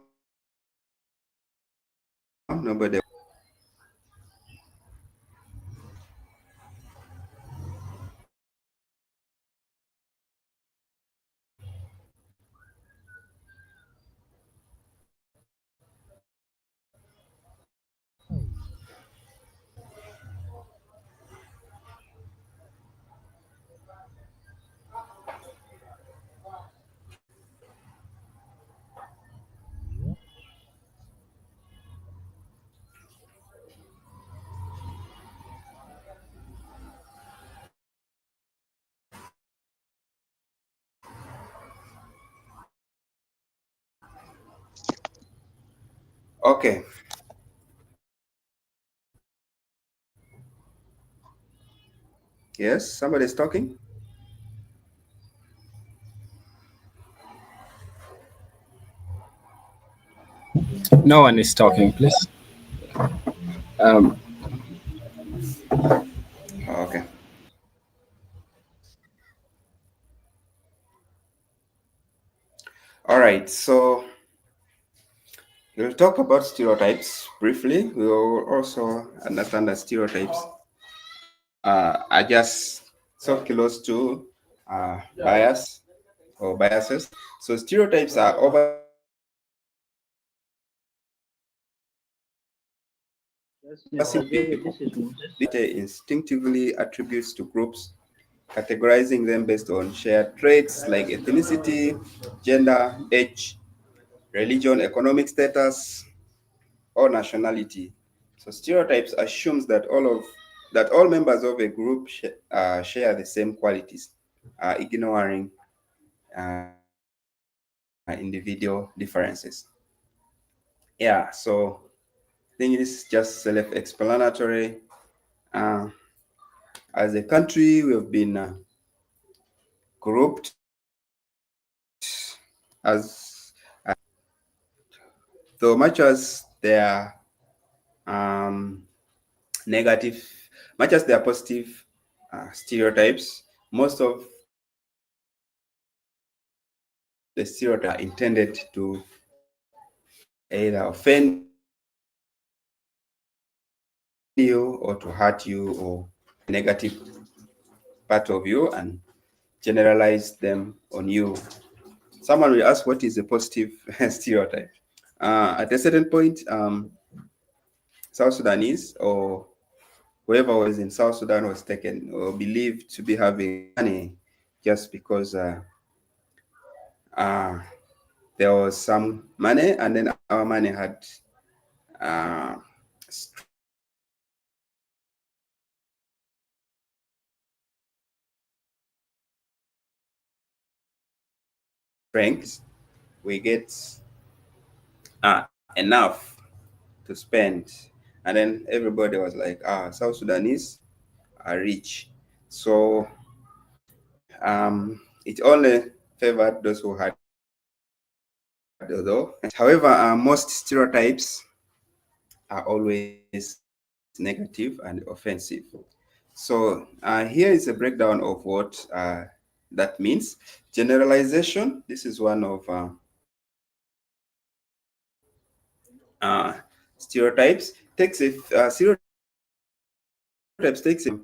Nobody. Okay. Yes, somebody's talking. No one is talking, please. Um, Okay. All right. So we'll talk about stereotypes briefly. We will also understand that stereotypes are just so close to bias or biases. So stereotypes are oversimplified people. This instinctively attributes to groups, categorizing them based on shared traits like ethnicity, gender, age, religion, economic status, or nationality. So stereotypes assumes that all members of a group share the same qualities, ignoring individual differences. Yeah, so I think this is just self-explanatory. Uh, as a country, we have been grouped as, though much as they are negative, much as they are positive stereotypes, most of the stereotypes are intended to either offend you or to hurt you or negative part of you and generalize them on you. Someone will ask, what is a positive stereotype? At a certain point, South Sudanese or whoever was in South Sudan was taken or believed to be having money just because uh, there was some money and then our money had uh, strengths, we get enough to spend. And then everybody was like, South Sudanese are rich. So it only favored those who had, though. However, most stereotypes are always negative and offensive. So here is a breakdown of what that means. Generalization, this is one of stereotypes. Stereotypes takes a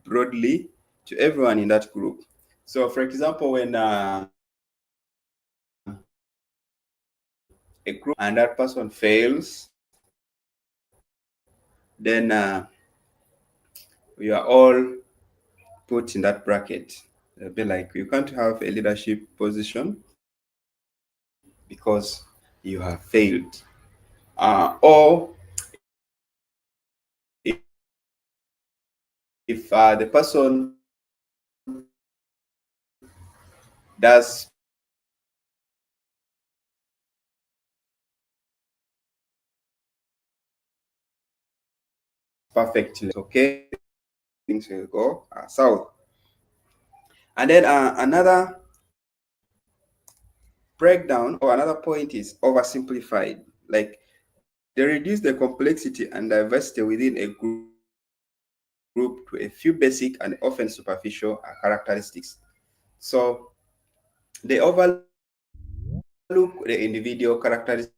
broadly to everyone in that group. So, for example, when a group and that person fails, then we are all put in that bracket. They'll be like, you can't have a leadership position because you have failed. Or if the person does perfectly, okay, things will go south. And then another breakdown or another point is oversimplified. Like they reduce the complexity and diversity within a group group to a few basic and often superficial characteristics. So they overlook the individual characteristics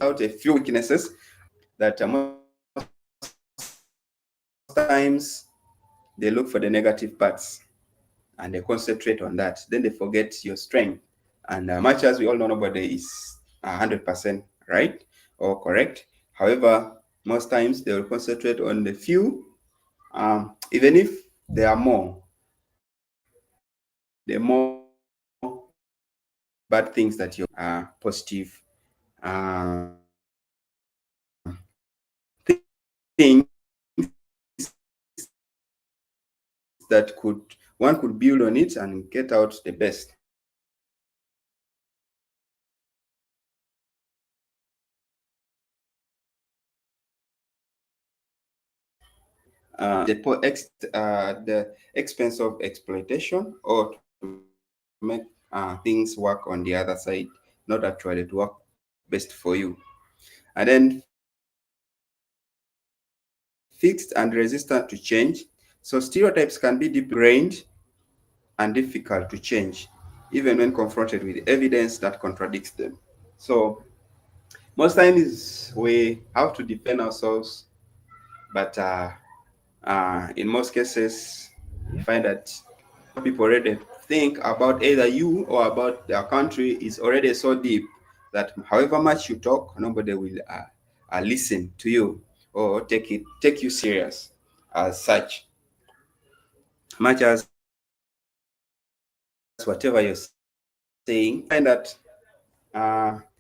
out a few weaknesses that most times they look for the negative parts and they concentrate on that. Then they forget your strength. And much as we all know, nobody is 100% right or correct. However, most times they will concentrate on the few, even if there are more, the more bad things that you are positive things that one could build on it and get out the best. The expense of exploitation or to make things work on the other side, not actually to work best for you. And then fixed and resistant to change. So stereotypes can be deep grained and difficult to change, even when confronted with evidence that contradicts them. So most times we have to defend ourselves, but in most cases, you find that people already think about either you or about their country is already so deep that however much you talk, nobody will listen to you or take you serious as such. Much as whatever you're saying, find that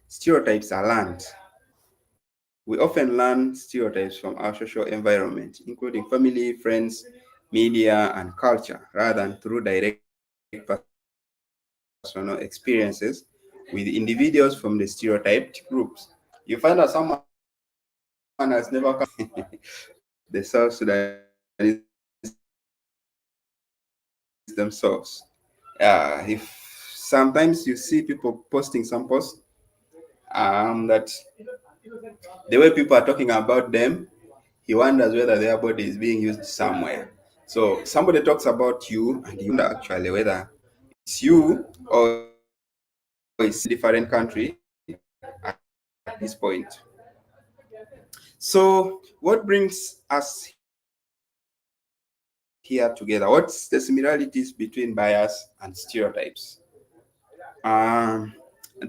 stereotypes are learned. We often learn stereotypes from our social environment, including family, friends, media, and culture, rather than through direct personal experiences with individuals from the stereotyped groups. You find out someone has never come the South Sudanese themselves. If sometimes you see people posting some posts that the way people are talking about them, he wonders whether their body is being used somewhere. So somebody talks about you, and you wonder actually whether it's you or it's a different country at this point. So what brings us here together? What's the similarities between bias and stereotypes? Um,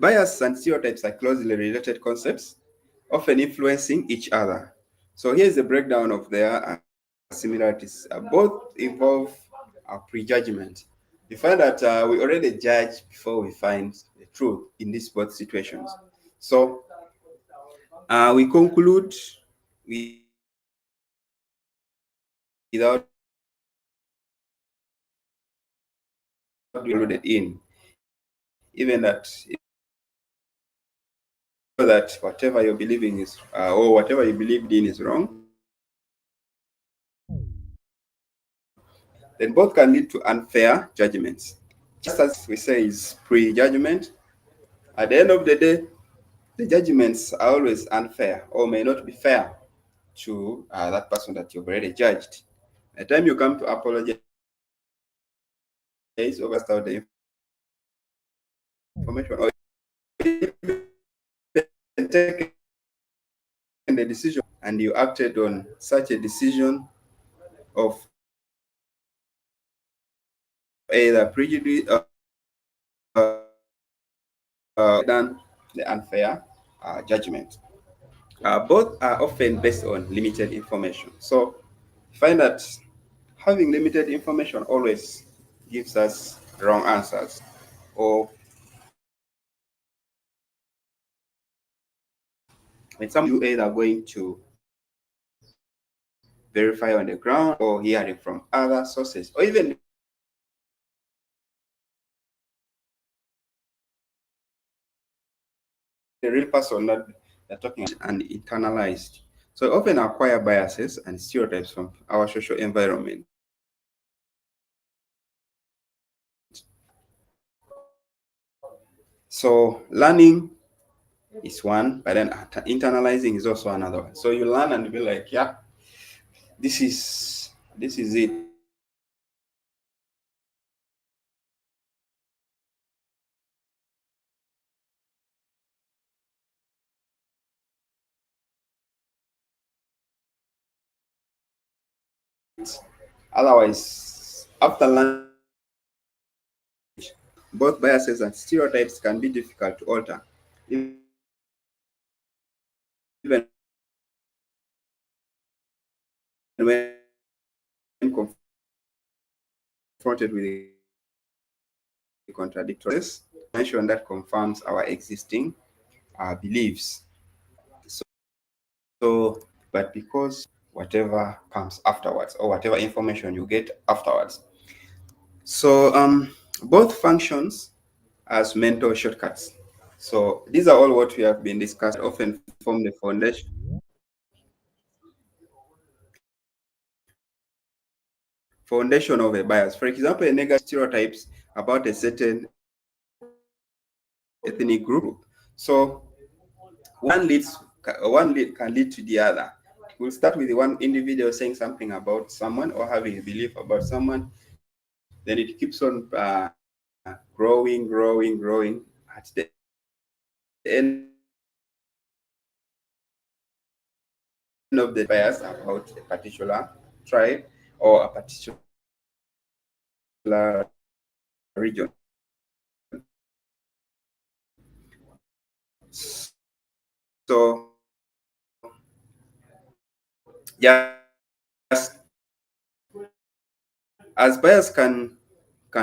Bias and stereotypes are closely related concepts, often influencing each other. So here's a breakdown of their similarities. Both involve prejudgment. You find that we already judge before we find the truth in these both situations. So we conclude without included in, even that whatever you're believing is or whatever you believed in is wrong, then both can lead to unfair judgments. Just as we say is prejudgment, at the end of the day, the judgments are always unfair or may not be fair to that person that you've already judged. By the time you come to apologize over the information or taken the decision and you acted on such a decision of either prejudice than the unfair judgment. Both are often based on limited information. So find that having limited information always gives us wrong answers. Or when some you either going to verify on the ground or hearing from other sources, or even the real person that they're talking and internalized. So often acquire biases and stereotypes from our social environment. So learning is one, but then internalizing is also another one. So you learn and be like, yeah, this is it. Otherwise, after language, both biases and stereotypes can be difficult to alter, even when confronted with a contradictory mention that confirms our existing beliefs. So, but because whatever comes afterwards or whatever information you get afterwards. So, both functions as mental shortcuts. So, these are all what we have been discussing, often form the foundation of a bias. For example, a negative stereotypes about a certain ethnic group. So, one can lead to the other. We'll start with the one individual saying something about someone or having a belief about someone. Then it keeps on growing. At the end of the day, bias about a particular tribe or a particular region. So just as bias can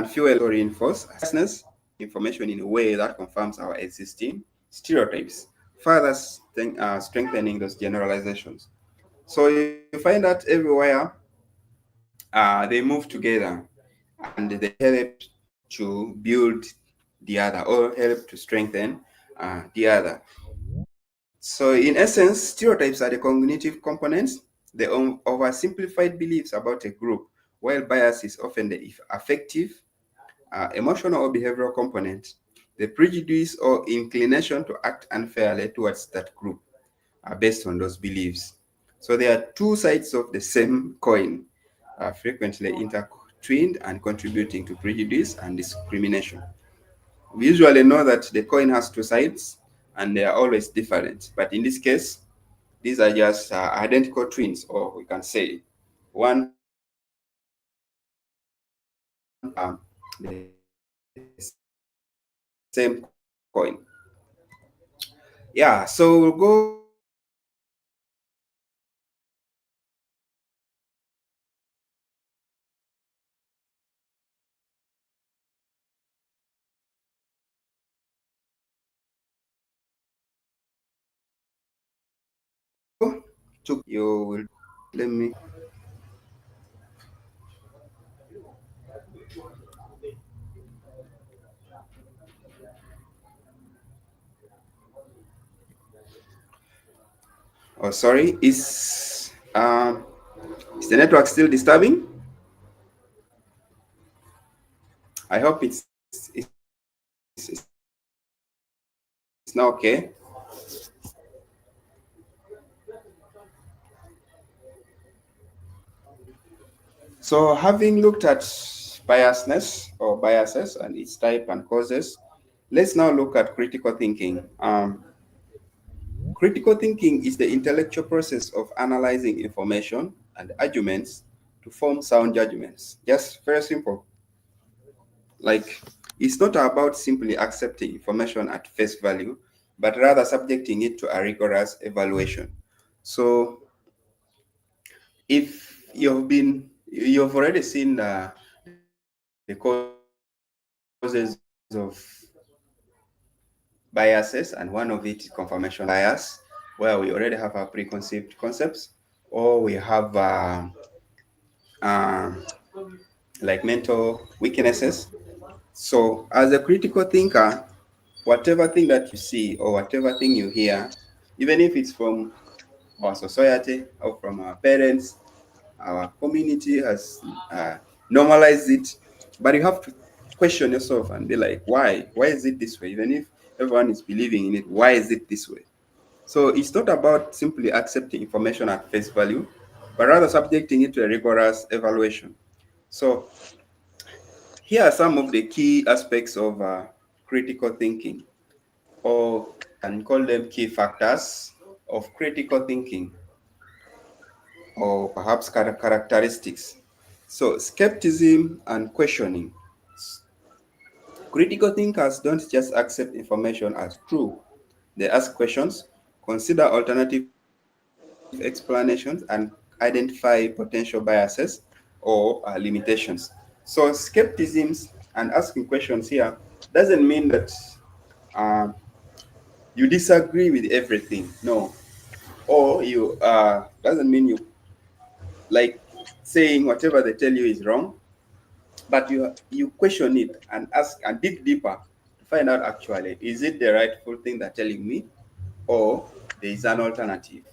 fuel or reinforce biasness, information in a way that confirms our existing stereotypes, further strengthening those generalizations. So you find that everywhere they move together and they help to build the other or help to strengthen the other. So, in essence, stereotypes are the cognitive components, the oversimplified beliefs about a group, while bias is often the affective, emotional, or behavioral component, the prejudice or inclination to act unfairly towards that group are based on those beliefs. So, there are two sides of the same coin, frequently intertwined and contributing to prejudice and discrimination. We usually know that the coin has two sides and they are always different. But in this case, these are just identical twins, or we can say one the same coin. Yeah, so we'll go to you will let me. Oh, sorry, is the network still disturbing? I hope it's now okay. So, having looked at biasness or biases and its type and causes, let's now look at critical thinking. Critical thinking is the intellectual process of analyzing information and arguments to form sound judgments. Just very simple. Like, it's not about simply accepting information at face value, but rather subjecting it to a rigorous evaluation. So, if you've already seen the causes of biases, and one of it is confirmation bias, where we already have our preconceived concepts, or we have uh, like mental weaknesses. So, as a critical thinker, whatever thing that you see or whatever thing you hear, even if it's from our society or from our parents, our community has normalized it, but you have to question yourself and be like, why? Why is it this way? Even if everyone is believing in it. Why is it this way? So it's not about simply accepting information at face value, but rather subjecting it to a rigorous evaluation. So here are some of the key aspects of critical thinking, or can call them key factors of critical thinking, or perhaps characteristics. So skepticism and questioning. Critical thinkers don't just accept information as true. They ask questions, consider alternative explanations, and identify potential biases or limitations. So skepticism and asking questions here doesn't mean that uh, you disagree with everything. No. Or you doesn't mean you like saying whatever they tell you is wrong, but you question it and ask and dig deeper to find out, actually, is it the rightful thing they're telling me, or there is an alternative,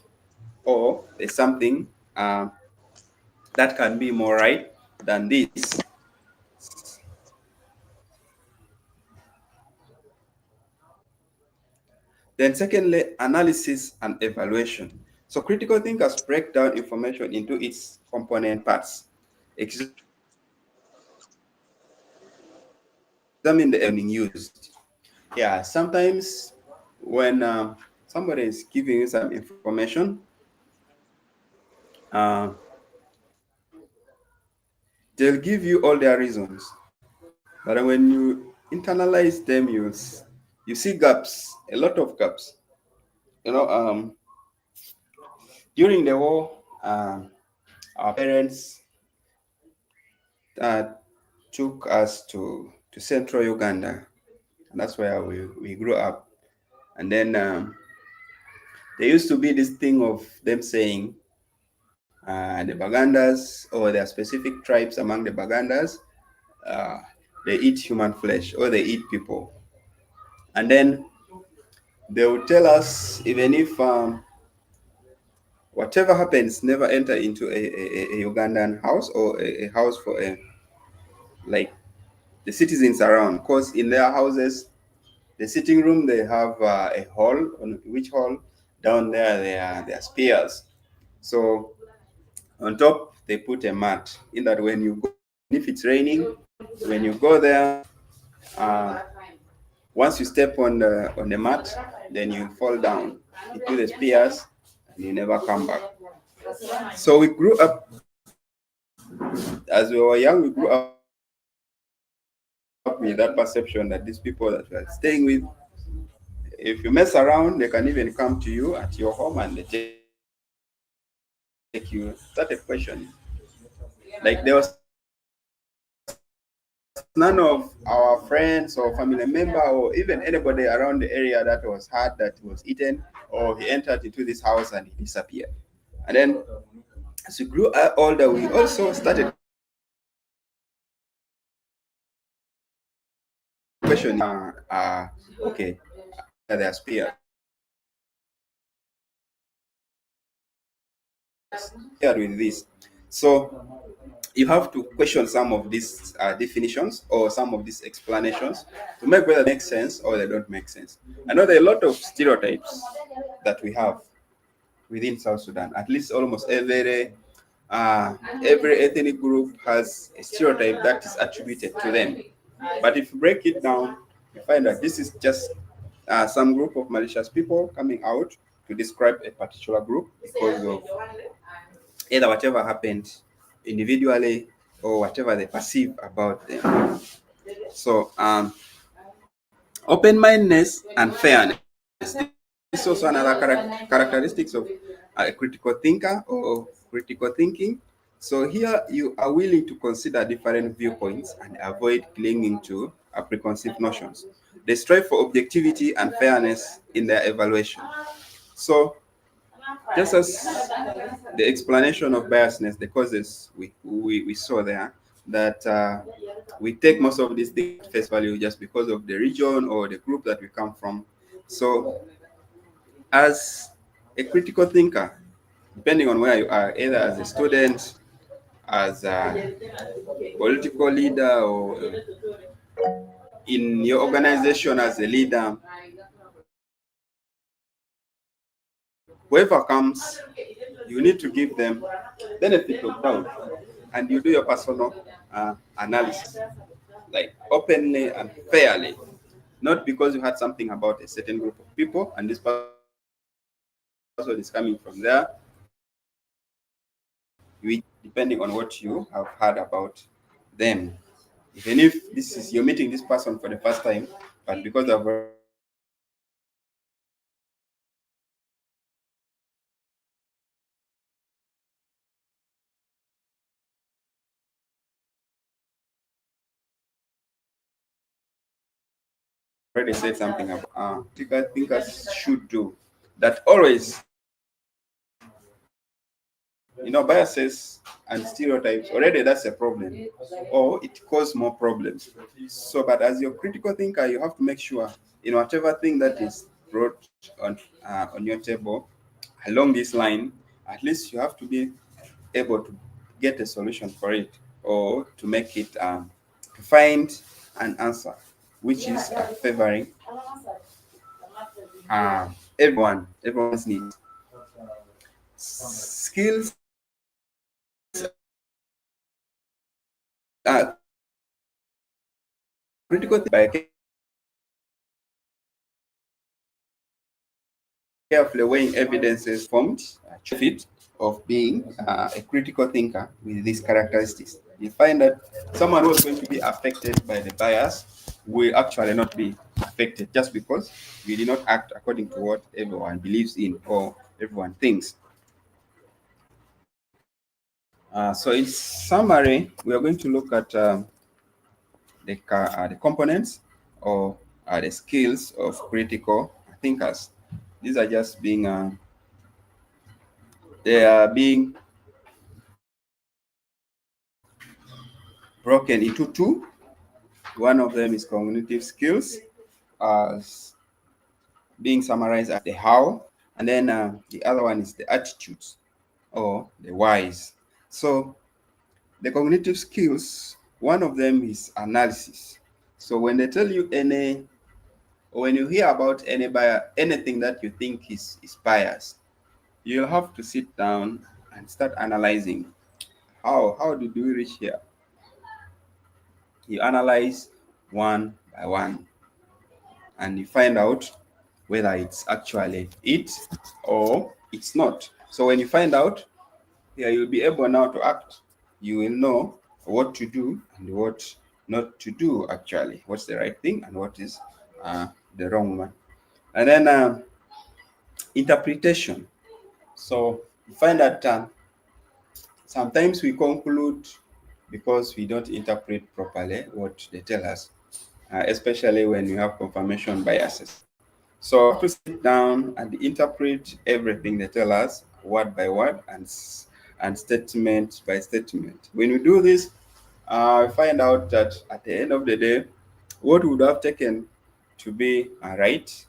or there's something that can be more right than this. Then secondly, analysis and evaluation. So critical thinkers break down information into its component parts, examine the evidence, and examine the evidence being used. Yeah, sometimes when somebody is giving you some information, uh, they'll give you all their reasons, but when you internalize them, you see gaps, a lot of gaps. You know, during the war, our parents uh, took us to central Uganda, and that's where we grew up. And then there used to be this thing of them saying the Bagandas, or there are specific tribes among the Bagandas, uh, they eat human flesh, or they eat people. And then they will tell us, even if whatever happens, never enter into a Ugandan house, or a house for like the citizens around, because in their houses, the sitting room, they have a hall, on which hall down there are spears. So on top they put a mat, in that when you go, even if it's raining, when you go there, uh, once you step on the mat, then you fall down into the spears and you never come back. So we grew up, as we were young, we grew up with that perception that these people that we are staying with, if you mess around, they can even come to you at your home and they take you, started questioning. Like there was none of our friends or family member, or even anybody around the area that was hurt, that was eaten, or he entered into this house and he disappeared. And then as we grew older, we also started questioning okay, there are spears. Here with this. So you have to question some of these definitions, or some of these explanations, to make whether they make sense or they don't make sense. I know there are a lot of stereotypes that we have within South Sudan. At least almost every ethnic group has a stereotype that is attributed to them. But if you break it down, you find that this is just some group of malicious people coming out to describe a particular group because of either whatever happened individually, or whatever they perceive about them. So open-mindedness and fairness. This is also another characteristics of a critical thinker, or critical thinking. So here you are willing to consider different viewpoints and avoid clinging to preconceived notions. They strive for objectivity and fairness in their evaluation. So just as the explanation of biasness, the causes we saw there, that we take most of these things at face value just because of the region or the group that we come from. So as a critical thinker, depending on where you are, either as a student, as a political leader, or in your organization as a leader, whoever comes, you need to give them benefit of doubt, and you do your personal analysis, like openly and fairly, not because you had something about a certain group of people and this person is coming from there, which depending on what you have heard about them. Even if you're meeting this person for the first time, but because I've already said something about thinkers should do, that always, biases and stereotypes, already that's a problem, or it causes more problems. So, but as your critical thinker, you have to make sure in whatever thing that is brought on your table along this line, at least you have to be able to get a solution for it, or to make it to find an answer which is favoring everyone's needs. Skills, critical thinking by carefully weighing evidences formed fit of being a critical thinker with these characteristics. You find that someone who's going to be affected by the bias will actually not be affected just because we did not act according to what everyone believes in or everyone thinks. So in summary, we are going to look at the components or the skills of critical thinkers. These are just being they are being broken into two. One of them is cognitive skills, as being summarized as the how, and then the other one is the attitudes or the whys. So the cognitive skills, one of them is analysis. So when they tell you or when you hear about anything that you think is biased, you'll have to sit down and start analyzing. How did we reach here? You analyze one by one and you find out whether it's actually it or it's not. So when you find out, yeah, you'll be able now to act. You will know what to do and what not to do, actually. What's the right thing and what is the wrong one. And then interpretation. So you find that sometimes we conclude because we don't interpret properly what they tell us, especially when you have confirmation biases. So we have to sit down and interpret everything they tell us word by word and statement by statement. When we do this, we find out that at the end of the day, what would have taken to be right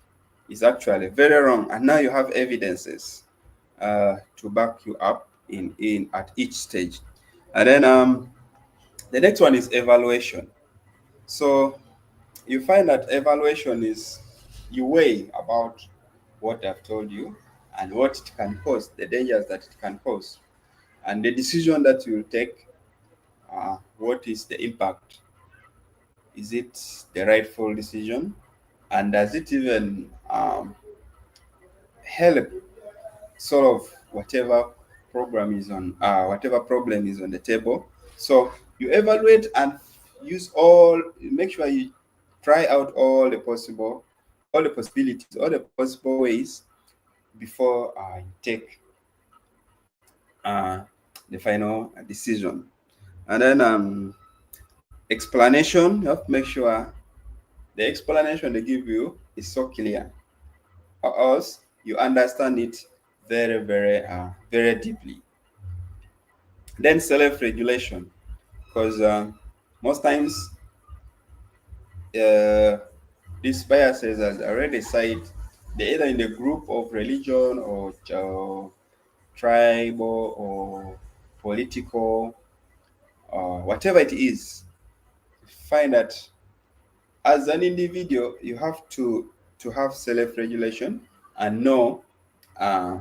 is actually very wrong. And now you have evidences to back you up in at each stage. And then the next one is evaluation. So you find that evaluation is you weigh about what I've told you and what it can cause, the dangers that it can cause, and the decision that you will take. What is the impact? Is it the rightful decision? And does it even help sort of whatever problem is on the table? So you evaluate and make sure you try out all the possibilities, all the possible ways before you take the final decision. And then explanation, you have to make sure the explanation they give you is so clear, or else you understand it very deeply. Then self-regulation, because most times uh, these biases are already side, they're either in the group of religion or tribal or political or whatever it is. Find that as an individual you have to have self-regulation and know uh,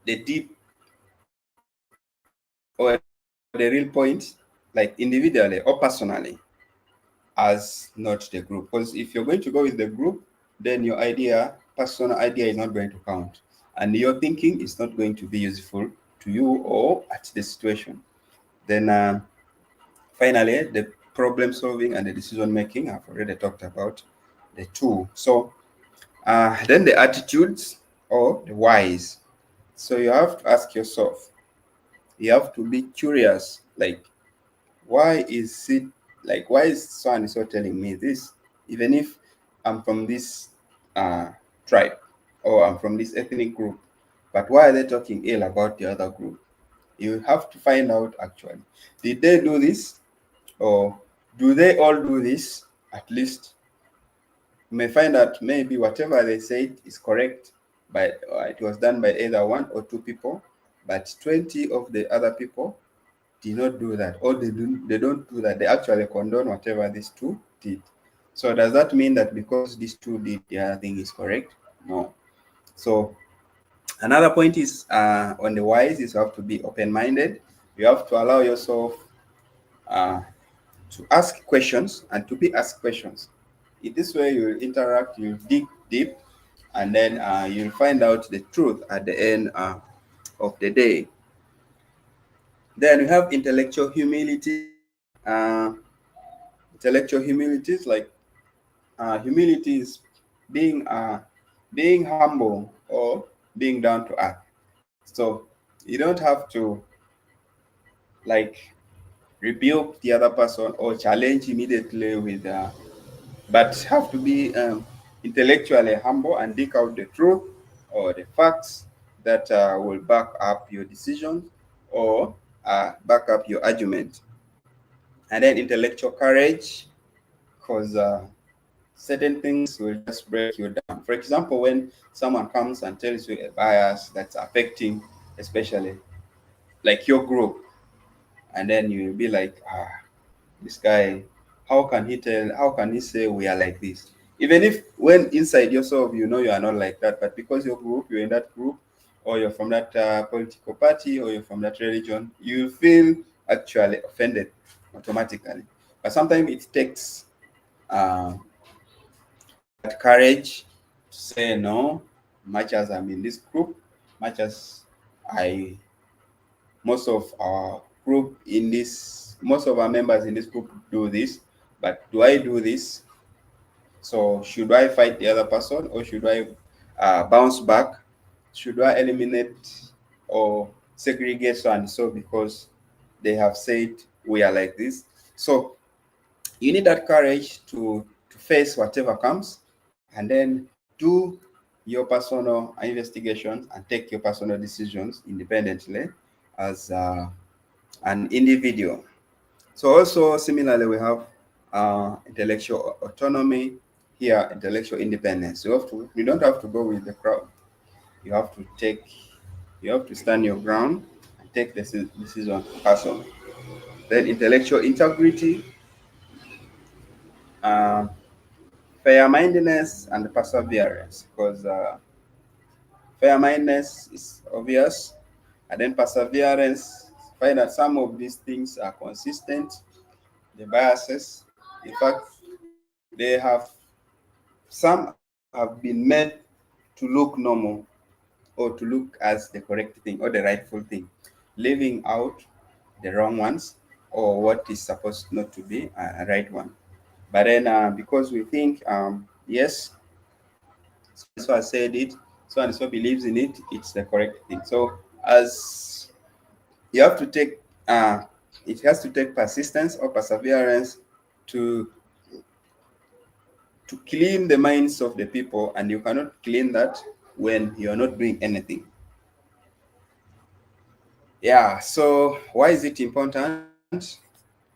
the deep or the real point, like individually or personally, as not the group. Because if you're going to go with the group, then your personal idea is not going to count. And your thinking is not going to be useful to you or at the situation. Then finally, the problem solving and the decision making, I've already talked about the two. So then the attitudes or the whys. So you have to ask yourself, you have to be curious, like, why is it, like, why is so and so telling me this? Even if I'm from this uh, tribe or I'm from this ethnic group, but why are they talking ill about the other group? You have to find out actually, did they do this, or do they all do this? At least you may find that maybe whatever they said is correct, but it was done by either one or two people, but 20 of the other people did not do that, or they don't do that. They actually condone whatever these two did. So does that mean that because these two did, the other thing is correct? No. So another point is on the whys is you have to be open-minded. You have to allow yourself uh, to ask questions and to be asked questions. In this way, you'll interact, you'll dig deep, and then you'll find out the truth at the end of the day. Then we have intellectual humility. Uh, Intellectual humility is like humility is being being humble or being down to earth. So you don't have to like rebuke the other person or challenge immediately with but have to be intellectually humble and dig out the truth or the facts that will back up your decision or back up your argument. And then intellectual courage, because certain things will just break you down. For example, when someone comes and tells you a bias that's affecting, especially like your group, and then you'll be like, this guy, how can he say we are like this? Even if when inside yourself you know you are not like that, but because your group, you're in that group, or you're from that political party, or you're from that religion, you feel actually offended automatically. But sometimes it takes uh, that courage to say no, much as I'm in this group, much as I most of our group in this most of our members in this group do this, but do I do this? So should I fight the other person, or should I bounce back? Should I eliminate or segregate so and so because they have said we are like this? So you need that courage to face whatever comes, and then do your personal investigation and take your personal decisions independently as an individual. So also similarly, we have intellectual autonomy here, intellectual independence. You don't have to go with the crowd. You have to take, you have to stand your ground and take the decision personally. Then intellectual integrity, uh, fair-mindedness, and perseverance. Because fair-mindedness is obvious, and then perseverance. Find that some of these things are consistent. The biases, in fact, they have some have been made to look normal or to look as the correct thing or the rightful thing, leaving out the wrong ones or what is supposed not to be a right one. But then because we think, yes, so and so has said it, so and so believes in it, it's the correct thing. So as you have to take, it has to take persistence or perseverance to clean the minds of the people, and you cannot clean that when you're not doing anything. Yeah, so why is it important?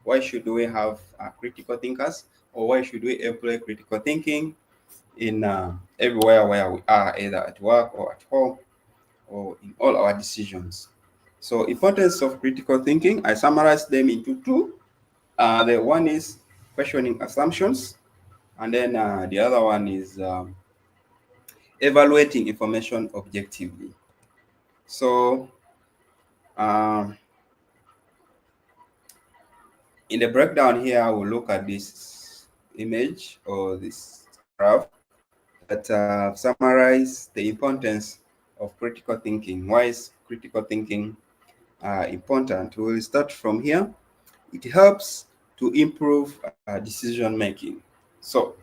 Why should we have critical thinkers, or why should we employ critical thinking in everywhere where we are, either at work or at home or in all our decisions? So importance of critical thinking, I summarize them into two. The one is questioning assumptions, and then the other one is evaluating information objectively. So um, in the breakdown here, I will look at this image or this graph that summarize the importance of critical thinking. Why is critical thinking important? We will start from here. It helps to improve decision making. So,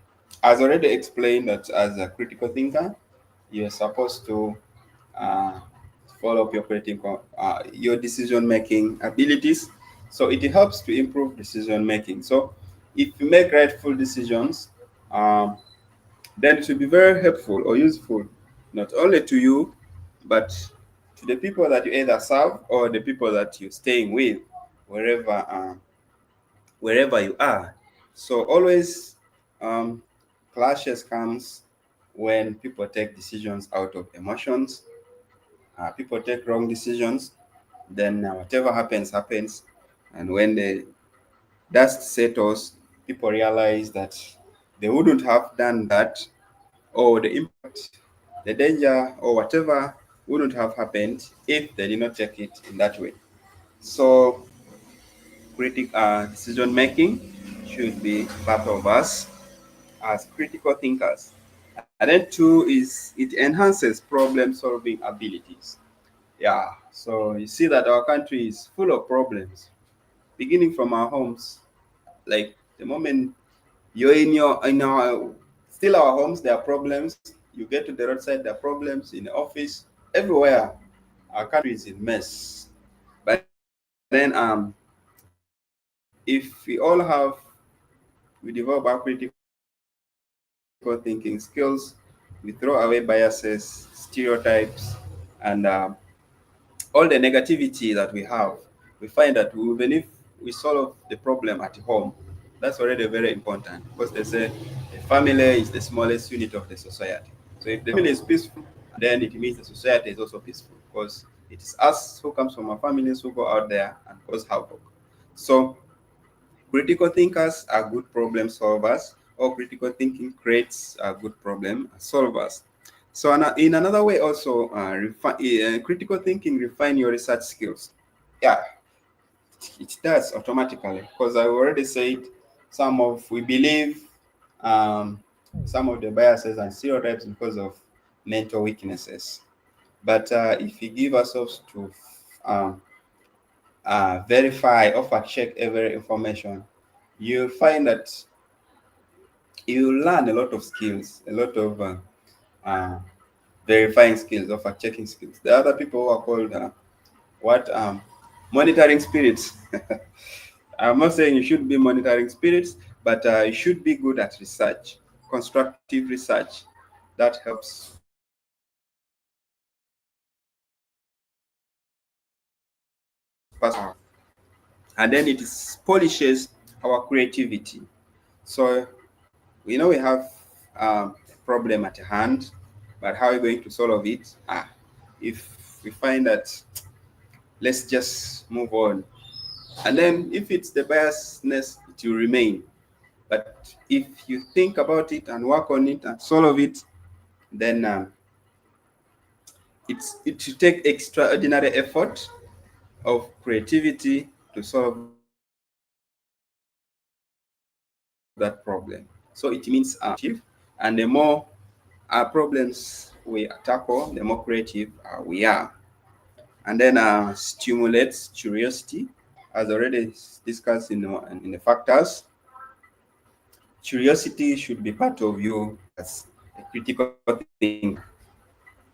as already explained, that as a critical thinker, you're supposed to uh, follow up your decision making abilities. So it helps to improve decision making. So if you make rightful decisions, um, then it will be very helpful or useful not only to you, but to the people that you either serve or the people that you're staying with, wherever wherever you are. So always clashes comes when people take decisions out of emotions. People take wrong decisions, then whatever happens happens, and when the dust settles, people realize that they wouldn't have done that, or the impact, the danger, or whatever wouldn't have happened if they did not take it in that way. So decision making should be part of us as critical thinkers. And then two is it enhances problem solving abilities. Yeah, so you see that our country is full of problems, beginning from our homes. Like the moment you're in our still our homes, there are problems. You get to the roadside, there are problems in the office, everywhere. Our country is in mess. But then if we all develop our critical thinking skills, we throw away biases, stereotypes, and all the negativity that we have, we find that even if we solve the problem at home, that's already very important, because they say the family is the smallest unit of the society. So if the family is peaceful, then it means the society is also peaceful, because it is us who comes from our families who go out there and cause havoc. So critical thinkers are good problem solvers, or critical thinking creates a good problem solvers. So in another way also, critical thinking refine your research skills. Yeah, it does automatically, because I already said we believe um, some of the biases and stereotypes because of mental weaknesses. But if we give ourselves to um, verify or fact check every information, you'll find that you learn a lot of skills, a lot of uh, verifying skills or fact checking skills. The other people who are called what monitoring spirits. I'm not saying you should be monitoring spirits, but you should be good at research, constructive research that helps personal. And then it polishes our creativity. So we have a problem at hand, but how are we going to solve it? If we find that, let's just move on. And then if it's the biasness, it will remain. But if you think about it and work on it and solve it, then it should take extraordinary effort of creativity to solve that problem. So it means creative, and the more problems we tackle, the more creative we are. And then stimulates curiosity, as already discussed in the factors. Curiosity should be part of you as a critical thinker.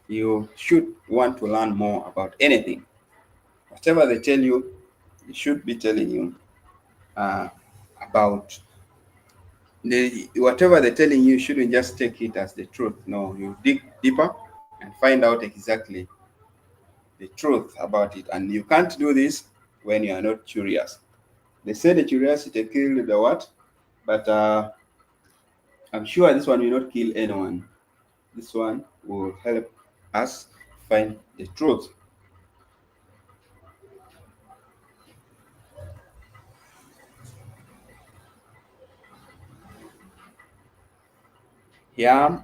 You should want to learn more about anything. Whatever they tell you, they should be telling you uh, about whatever they're telling you. Shouldn't just take it as the truth. No, you dig deeper and find out exactly the truth about it. And you can't do this when you are not curious. They say the curiosity killed the what? But I'm sure this one will not kill anyone. This one will help us find the truth. Yeah.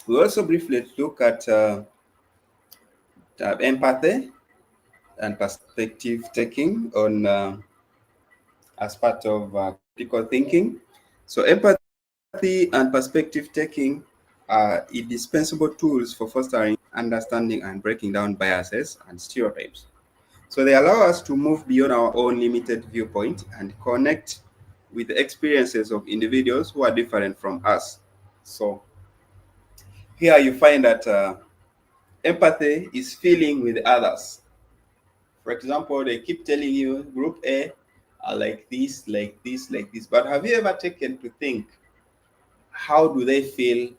We also briefly look at empathy and perspective taking on as part of critical thinking. So empathy and perspective taking are indispensable tools for fostering understanding and breaking down biases and stereotypes. So they allow us to move beyond our own limited viewpoint and connect with the experiences of individuals who are different from us. So here you find that empathy is feeling with others. For example, they keep telling you group A are like this, like this, like this. But have you ever taken to think how do they feel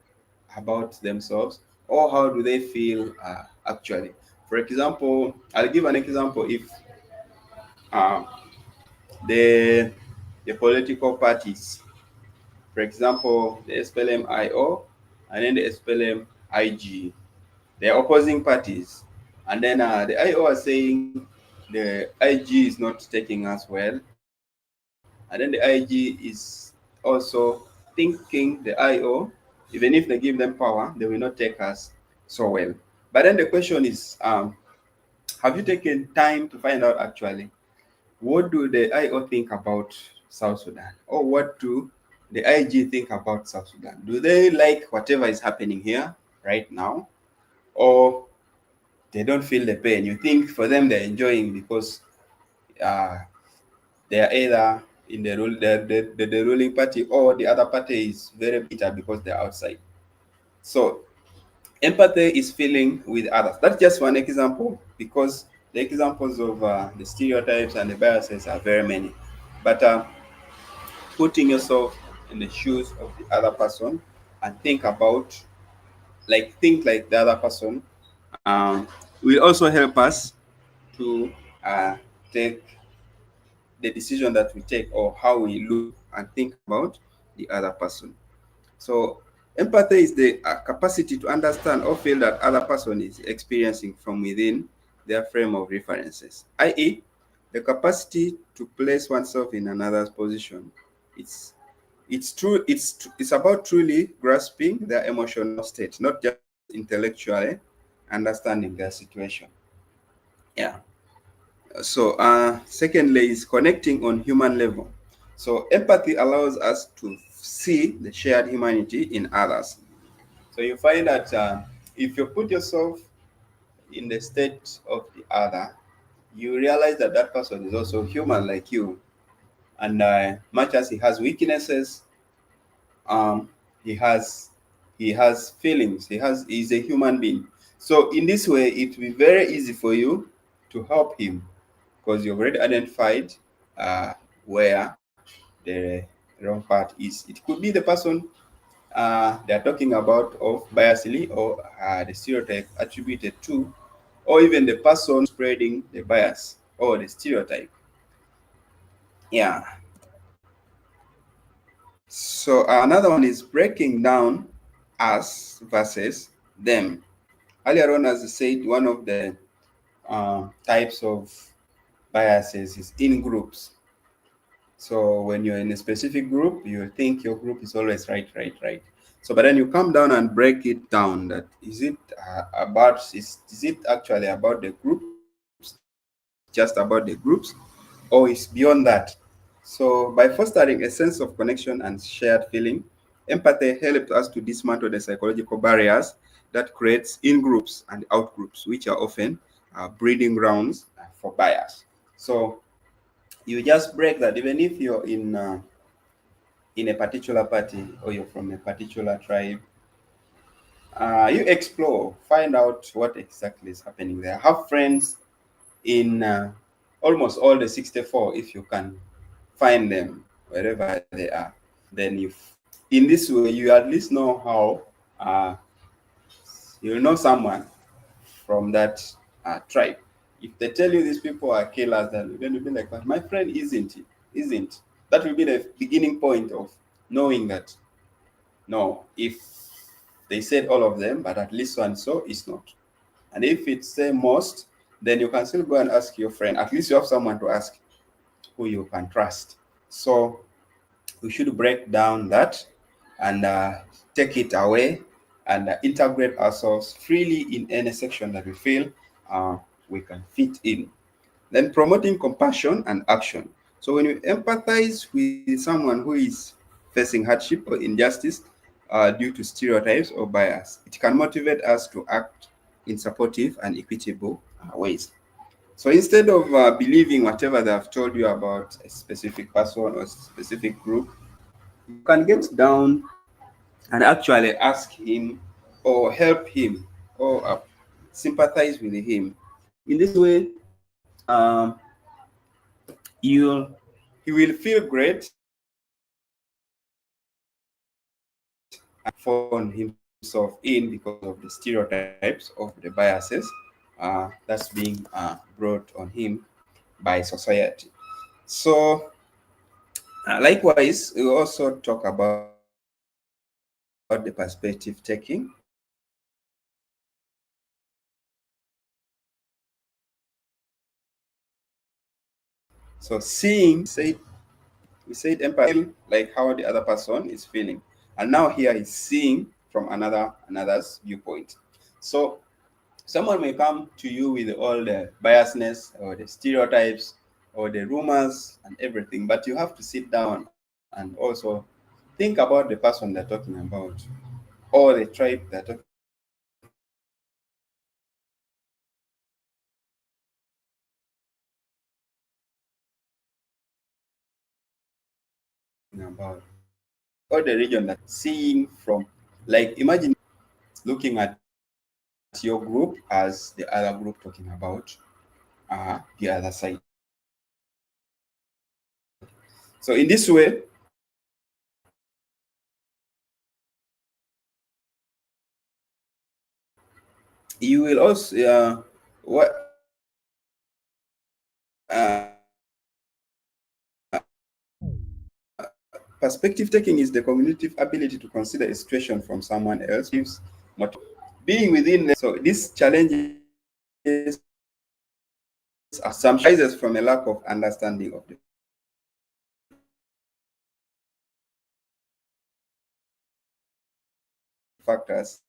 about themselves, or how do they feel actually? For example, I'll give an example. If uh, the the political parties, for example, the SPLM-IO and then the SPLM-IG, they're opposing parties, and then the IO are saying the IG is not taking us well, and then the IG is also thinking the IO, even if they give them power, they will not take us so well. But then the question is, have you taken time to find out actually what do the IO think about South Sudan, or what do the IG think about South Sudan? Do they like whatever is happening here right now, or they don't feel the pain? You think for them they're enjoying because uh, they are either in the ruling party, or the other party is very bitter because they're outside. So empathy is feeling with others. That's just one example, because the examples of the stereotypes and the biases are very many. But putting yourself in the shoes of the other person and think like the other person, will also help us to take the decision that we take, or how we look and think about the other person. So empathy is the capacity to understand or feel that other person is experiencing from within their frame of references, i.e., the capacity to place oneself in another's position. It's it's about truly grasping their emotional state, not just intellectually understanding their situation. Yeah. So, secondly, is connecting on human level. So, empathy allows us to see the shared humanity in others. So, you find that if you put yourself in the state of the other, you realize that that person is also human like you. And much as he has weaknesses, um, he has he has feelings. He's a human being. So, in this way, it will be very easy for you to help him, because you've already identified where the wrong part is. It could be the person they're talking about of biasly, or the stereotype attributed to, or even the person spreading the bias or the stereotype. Yeah. So another one is breaking down us versus them. Earlier on, as I said, one of the types of biases is in groups. So when you're in a specific group, you think your group is always right, right, right. So, but then you come down and break it down. That is it is it actually about the groups, just about the groups, or is beyond that? So, by fostering a sense of connection and shared feeling, empathy helps us to dismantle the psychological barriers that creates in groups and out groups, which are often breeding grounds for bias. So you just break that, even if you're in a particular party, or you're from a particular tribe, you explore, find out what exactly is happening there. Have friends in almost all the 64, if you can find them wherever they are. Then in this way, you at least know how you'll know someone from that tribe. If they tell you these people are killers, then you'll be like, but my friend isn't. That will be the beginning point of knowing that no, if they said all of them, but at least so and so is not. And if it's say most, then you can still go and ask your friend. At least you have someone to ask who you can trust. So we should break down that and take it away and integrate ourselves freely in any section that we feel we can fit in. Then promoting compassion and action. So when you empathize with someone who is facing hardship or injustice due to stereotypes or bias, it can motivate us to act in supportive and equitable ways. So instead of believing whatever they have told you about a specific person or specific group, you can get down and actually ask him or help him or sympathize with him. In this way, you'll he will feel great and himself in because of the stereotypes of the biases that's being brought on him by society. So, likewise, we also talk about the perspective taking. So, we said empathy, like how the other person is feeling, and now here he's seeing from another's viewpoint. So, someone may come to you with all the biasness or the stereotypes or the rumors and everything, but you have to sit down and also think about the person they're talking about or the tribe they're talking about or the region they're talking about. So seeing from, like, imagine looking at your group as the other group talking about the other side. So in this way, you will also what perspective taking is the cognitive ability to consider a situation from someone else being within the, so these challenges are some arises from a lack of understanding of the factors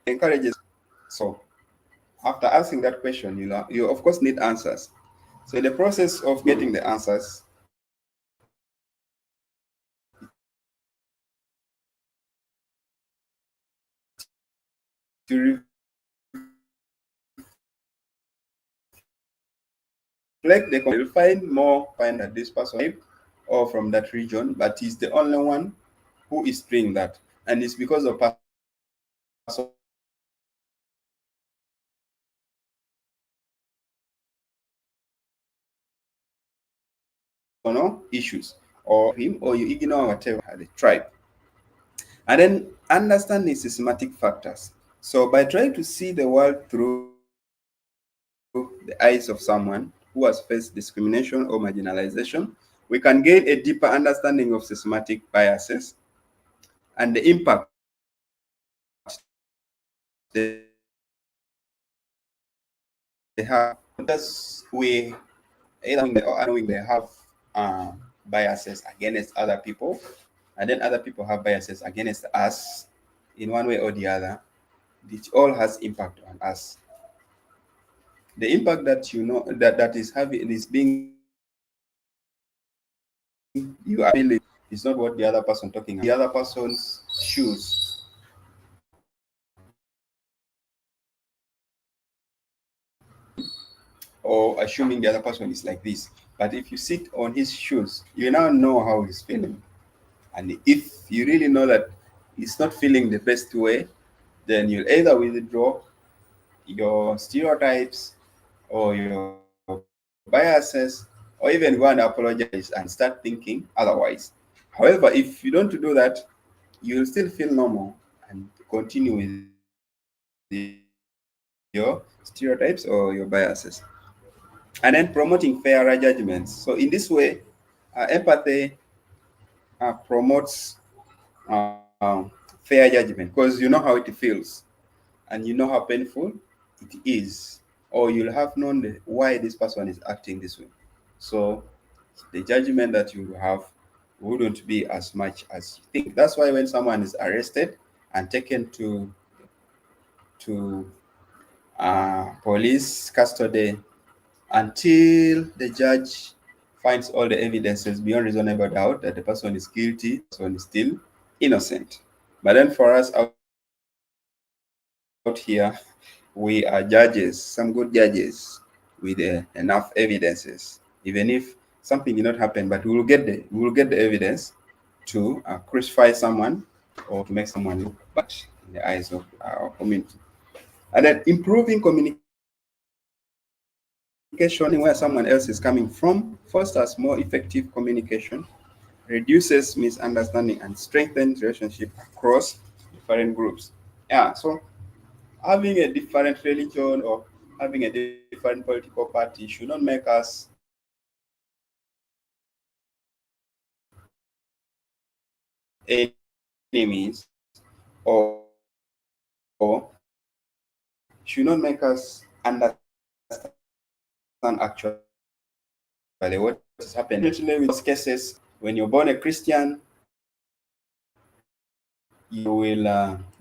encourages. So after asking that question, you of course need answers. So in the process of getting the answers, to reflect the, you'll find that this person or from that region, but he's the only one who is doing that, and it's because of issues or him, or you ignore whatever the tribe. And then understanding systematic factors. So by trying to see the world through the eyes of someone who has faced discrimination or marginalization, we can gain a deeper understanding of systematic biases and the impact they have. Because we either knowing or unknowing they have biases against other people, and then other people have biases against us in one way or the other. It all has impact on us. The impact that that is having is being you are feeling is not what the other person talking about. The other person's shoes or assuming the other person is like this. But if you sit on his shoes, you now know how he's feeling. And if you really know that he's not feeling the best way, then you'll either withdraw your stereotypes or your biases, or even go and apologize and start thinking otherwise. However, if you don't do that, you'll still feel normal and continue with your stereotypes or your biases. And then promoting fairer judgments. So in this way, empathy promotes fair judgment because you know how it feels and you know how painful it is, or you'll have known why this person is acting this way. So the judgment that you have wouldn't be as much as you think. That's why when someone is arrested and taken to police custody until the judge finds all the evidences beyond reasonable doubt that the person is guilty, the person is still innocent. But then for us out here, we are judges, some good judges with enough evidences. Even if something did not happen, but we will get the evidence to crucify someone or to make someone look bad in the eyes of our community. And then improving communication where someone else is coming from fosters more effective communication, reduces misunderstanding, and strengthens relationship across different groups. Yeah, so having a different religion or having a different political party should not make us enemies or should not make us understand actually what is happening. Unfortunately, with those cases, when you're born a Christian, you will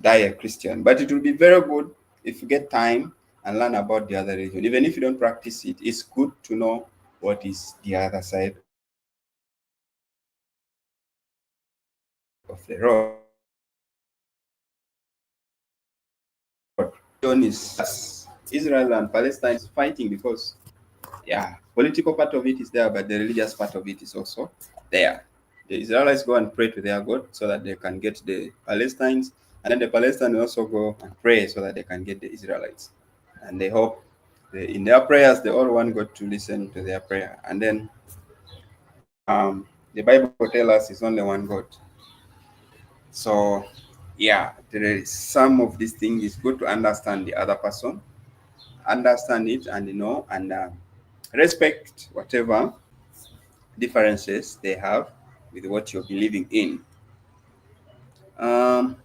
die a Christian. But it will be very good if you get time and learn about the other religion. Even if you don't practice it, it's good to know what is the other side of the road. Israel and Palestine is fighting because, yeah, political part of it is there, but the religious part of it is also there. The Israelites go and pray to their God so that they can get the Palestinians, and then the Palestinians also go and pray so that they can get the Israelites. And they hope in their prayers they all want God to listen to their prayer. And then the Bible tells us it's only one God. So yeah, there is some of these things. It's good to understand the other person, understand it, and and respect whatever differences they have with what you're believing in. Um,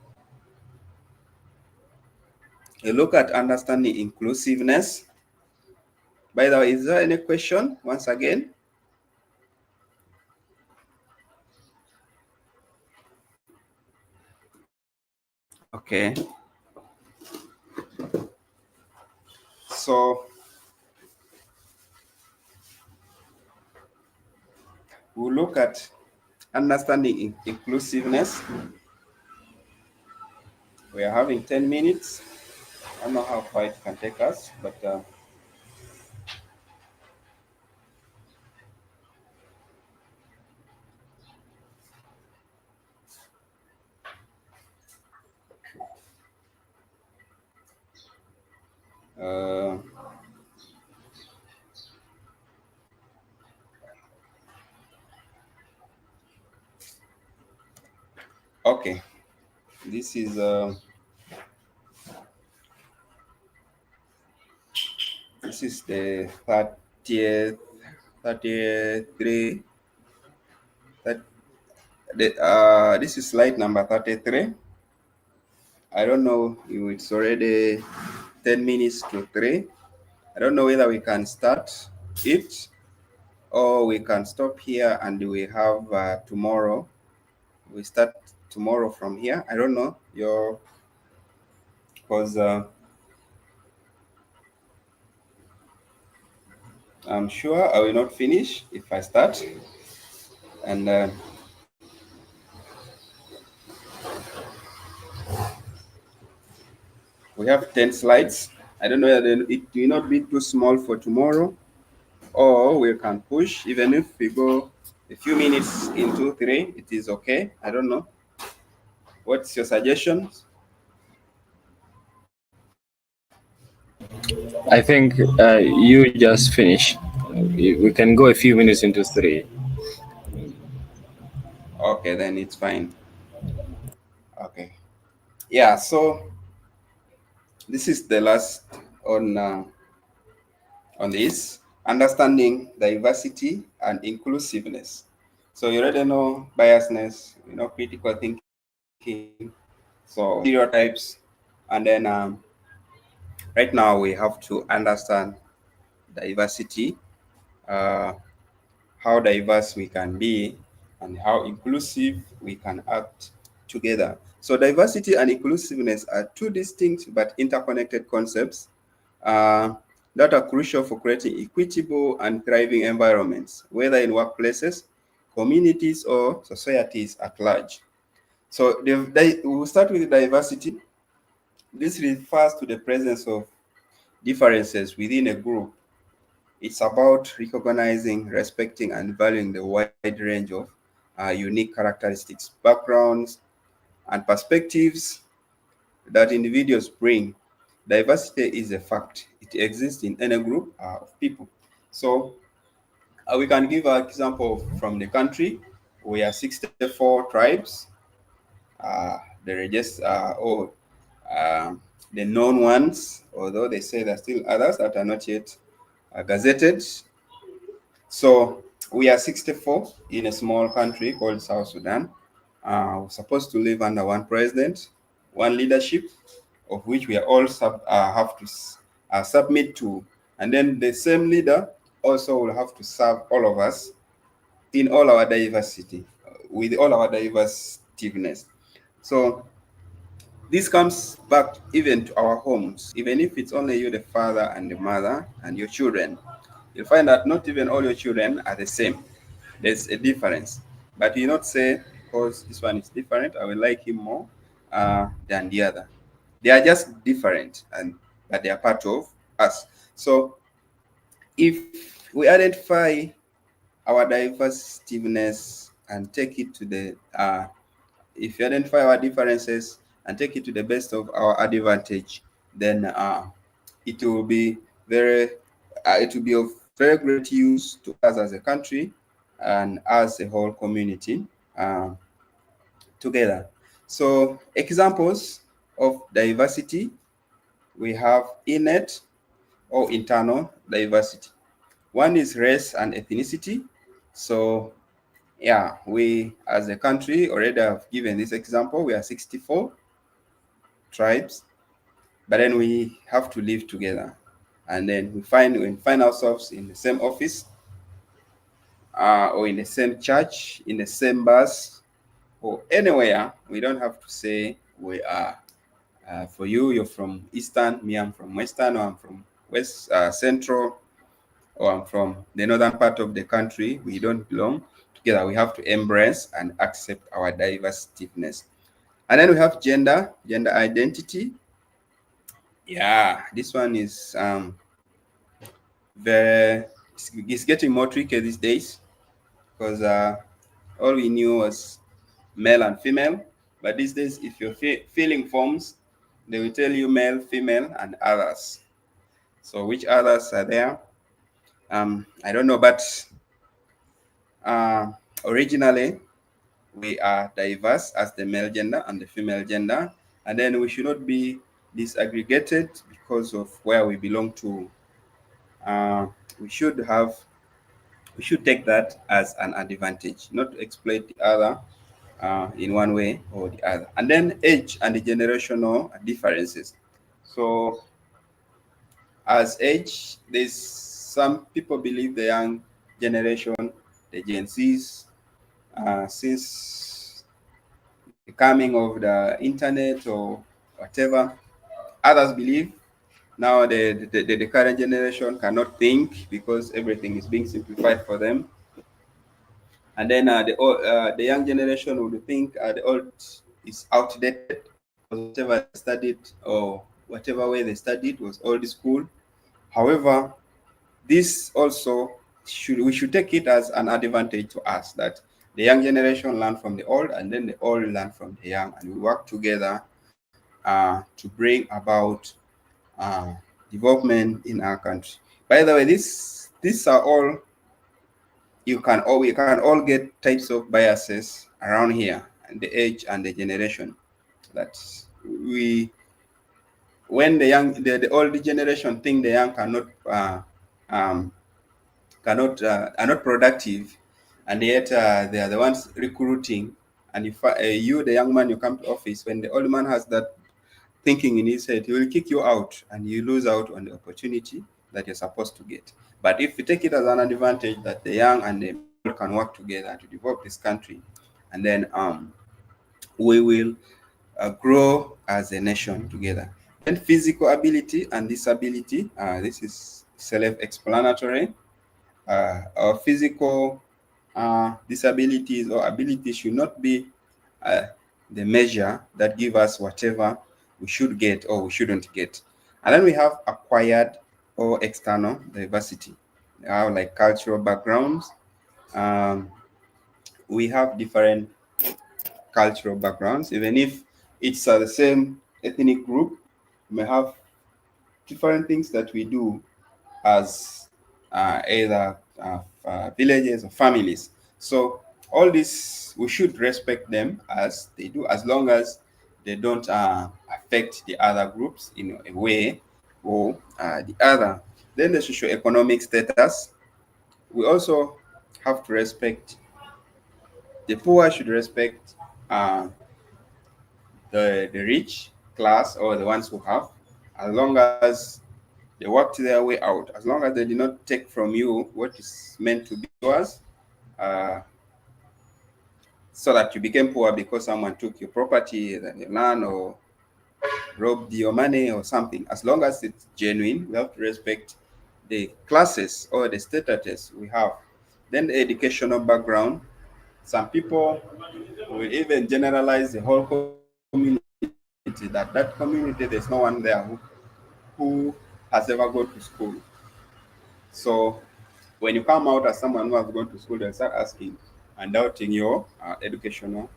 a look at understanding inclusiveness. By the way, is there any question once again? Okay. So we'll look at understanding inclusiveness. We are having 10 minutes. I don't know how far it can take us, but uh, okay. This is the 30th, 33. That this is slide number 33. I don't know. It's already 10 minutes to 3. I don't know whether we can start it or we can stop here and we have tomorrow. We start tomorrow from here. I don't know because I'm sure I will not finish if I start. And we have 10 slides. I don't know whether it will not be too small for tomorrow, or we can push. Even if we go a few minutes into 3, it is okay. I don't know. What's your suggestion? I think you just finish. We can go a few minutes into 3. Okay, then it's fine. Okay. Yeah, so this is the last on this understanding diversity and inclusiveness. So you already know biasness, critical thinking, so stereotypes, and then right now we have to understand diversity, uh, how diverse we can be, and how inclusive we can act together. So diversity and inclusiveness are two distinct but interconnected concepts that are crucial for creating equitable and thriving environments, whether in workplaces, communities, or societies at large. So we'll start with diversity. This refers to the presence of differences within a group. It's about recognizing, respecting, and valuing the wide range of unique characteristics, backgrounds, and perspectives that individuals bring. Diversity is a fact. It exists in any group of people. So we can give an example from the country. We are 64 tribes. The register, or um, the known ones, although they say there are still others that are not yet gazetted. So we are 64 in a small country called South Sudan. We're supposed to live under one president, one leadership, of which we are all have to submit to. And then the same leader also will have to serve all of us in all our diversity, with all our diversiveness. So this comes back even to our homes, even if it's only you, the father and the mother, and your children. You'll find that not even all your children are the same. There's a difference. But you not say, because this one is different, I will like him more than the other. They are just different, and but they are part of us. So if we identify our diversiveness and take it to the if you identify our differences and take it to the best of our advantage, then it will be it will be of very great use to us as a country and as a whole community together. So examples of diversity, we have innate or internal diversity. One is race and ethnicity. So yeah, we as a country already have given this example. We are 64 tribes, but then we have to live together. And then we find ourselves in the same office, or in the same church, in the same bus, or anywhere. We don't have to say we are. For you, you're from Eastern, me, I'm from Western, or I'm from West Central, or I'm from the northern part of the country. We don't belong together. We have to embrace and accept our diversiveness. And then we have gender identity. Yeah, this one is it's getting more tricky these days, because all we knew was male and female. But these days, if you're filling forms, they will tell you male, female, and others. So which others are there? I don't know, but originally we are diverse as the male gender and the female gender, and then we should not be disaggregated because of where we belong to. Uh, we should have we should take that as an advantage, not to exploit the other in one way or the other. And then age and the generational differences. So as age, there's some people believe the young generation, the Gen Zs, since the coming of the internet or whatever, others believe now the current generation cannot think because everything is being simplified for them. And then the young generation would think the old is outdated because whatever they studied or whatever way they studied was old school. However, this also we should take it as an advantage to us that the young generation learn from the old, and then the old learn from the young, and we work together to bring about uh, development in our country. By the way, these are all we can all get types of biases around here, and the age and the generation that we when the old generation think the young um, are not productive, and yet they are the ones recruiting. And if you, the young man, you come to office when the old man has that thinking in his head, he will kick you out, and you lose out on the opportunity that you're supposed to get. But if you take it as an advantage that the young and the old can work together to develop this country, and then we will grow as a nation together. Then physical ability and disability. This is self-explanatory. Our physical disabilities or abilities should not be uh, the measure that give us whatever we should get or we shouldn't get. And then we have acquired or external diversity. We have like cultural backgrounds. Um, we have different cultural backgrounds, even if it's the same ethnic group, we may have different things that we do as either villages or families. So all this, we should respect them as they do, as long as they don't affect the other groups in a way or the other. Then the socioeconomic status, we also have to respect the poor should respect the rich class or the ones who have, as long as they worked their way out, as long as they did not take from you what is meant to be yours, uh, so that you became poor because someone took your property, your land, or robbed your money or something. As long as it's genuine, we have to respect the classes or the statuses we have. Then the educational background. Some people will even generalize the whole community, that community, there's no one there who has ever gone to school. So when you come out as someone who has gone to school, they'll start asking and doubting your educational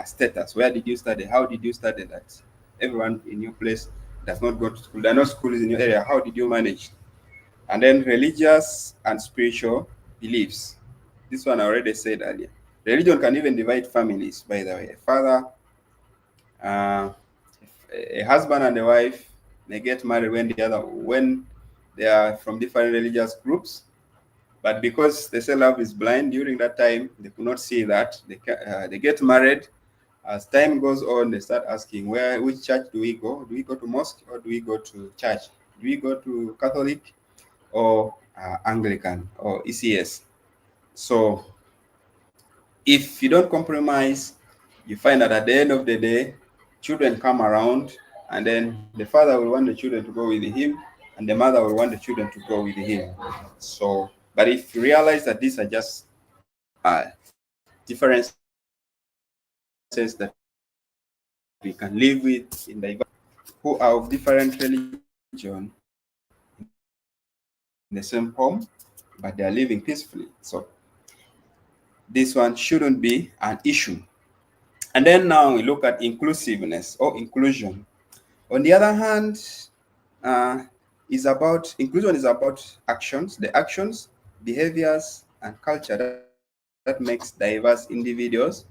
status. Where did you study? How did you study that? Everyone in your place does not go to school. There are no schools in your area. How did you manage? And then religious and spiritual beliefs. This one I already said earlier. Religion can even divide families, by the way. A father, uh, a husband and a wife may get married when they are from different religious groups, but because they say love is blind, during that time they could not see that. They get married. As time goes on, they start asking, which church do we go? Do we go to mosque or do we go to church? Do we go to Catholic or Anglican or ECS? So if you don't compromise, you find that at the end of the day, children come around, and then the father will want the children to go with him, and the mother will want the children to go with him. So, but if you realize that these are just differences that we can live with in diversity, who are of different religion in the same home, but they are living peacefully. So this one shouldn't be an issue. And then now we look at inclusiveness or inclusion. On the other hand, uh, is about inclusion is about actions, the actions, behaviors, and culture that makes diverse individuals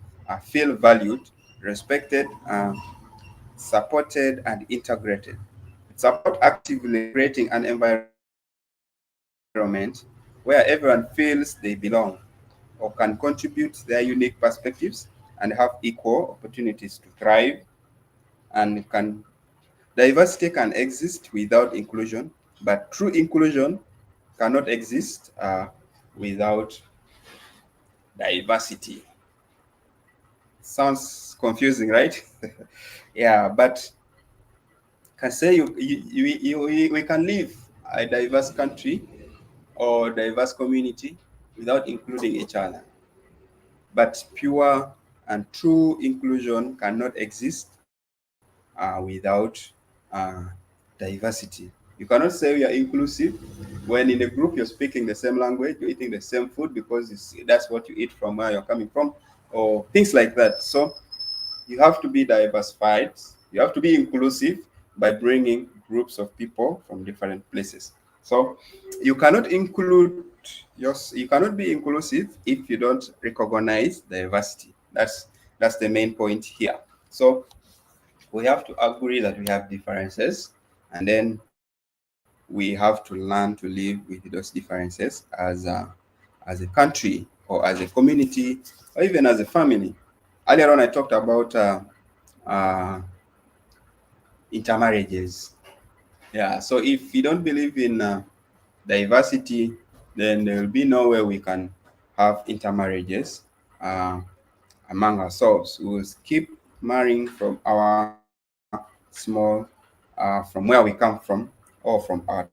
feel valued, respected, supported, and integrated. It's about actively creating an environment where everyone feels they belong or can contribute their unique perspectives and have equal opportunities to thrive. And can diversity can exist without inclusion, but true inclusion cannot exist without diversity. Sounds confusing, right? Yeah, but can say we can live a diverse country or diverse community without including each other. But pure and true inclusion cannot exist without diversity. You cannot say we are inclusive when in a group you're speaking the same language, you're eating the same food because that's what you eat from where you're coming from, or things like that. So you have to be diversified. You have to be inclusive by bringing groups of people from different places. So you cannot you cannot be inclusive if you don't recognize diversity. That's the main point here. So we have to agree that we have differences, and then we have to learn to live with those differences as a country or as a community or even as a family. Earlier on, I talked about uh, intermarriages. Yeah, so if you don't believe in diversity, then there will be no way we can have intermarriages uh, among ourselves. We will keep marrying from our small, from where we come from, or from our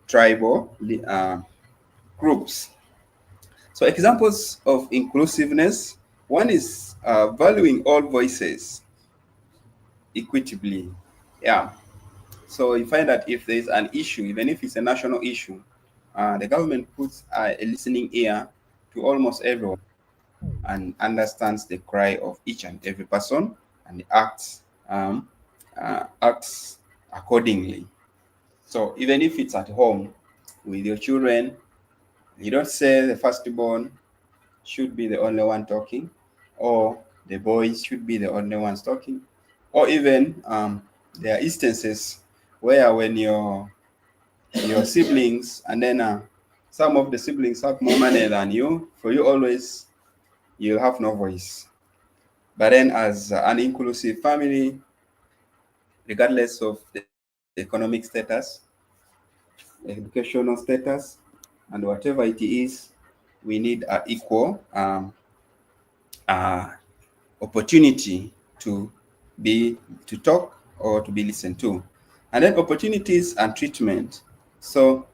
tribal groups. So examples of inclusiveness, one is valuing all voices equitably. Yeah. So you find that if there is an issue, even if it's a national issue, the government puts a listening ear to almost everyone and understands the cry of each and every person and acts accordingly. So even if it's at home with your children, you don't say the firstborn should be the only one talking, or the boys should be the only ones talking, or even there are instances where when your siblings, and then some of the siblings have more money than you, for you always you have no voice. But then as an inclusive family, regardless of the economic status, educational status, and whatever it is, we need an equal uh, opportunity to be to talk or to be listened to. And then opportunities and treatment. So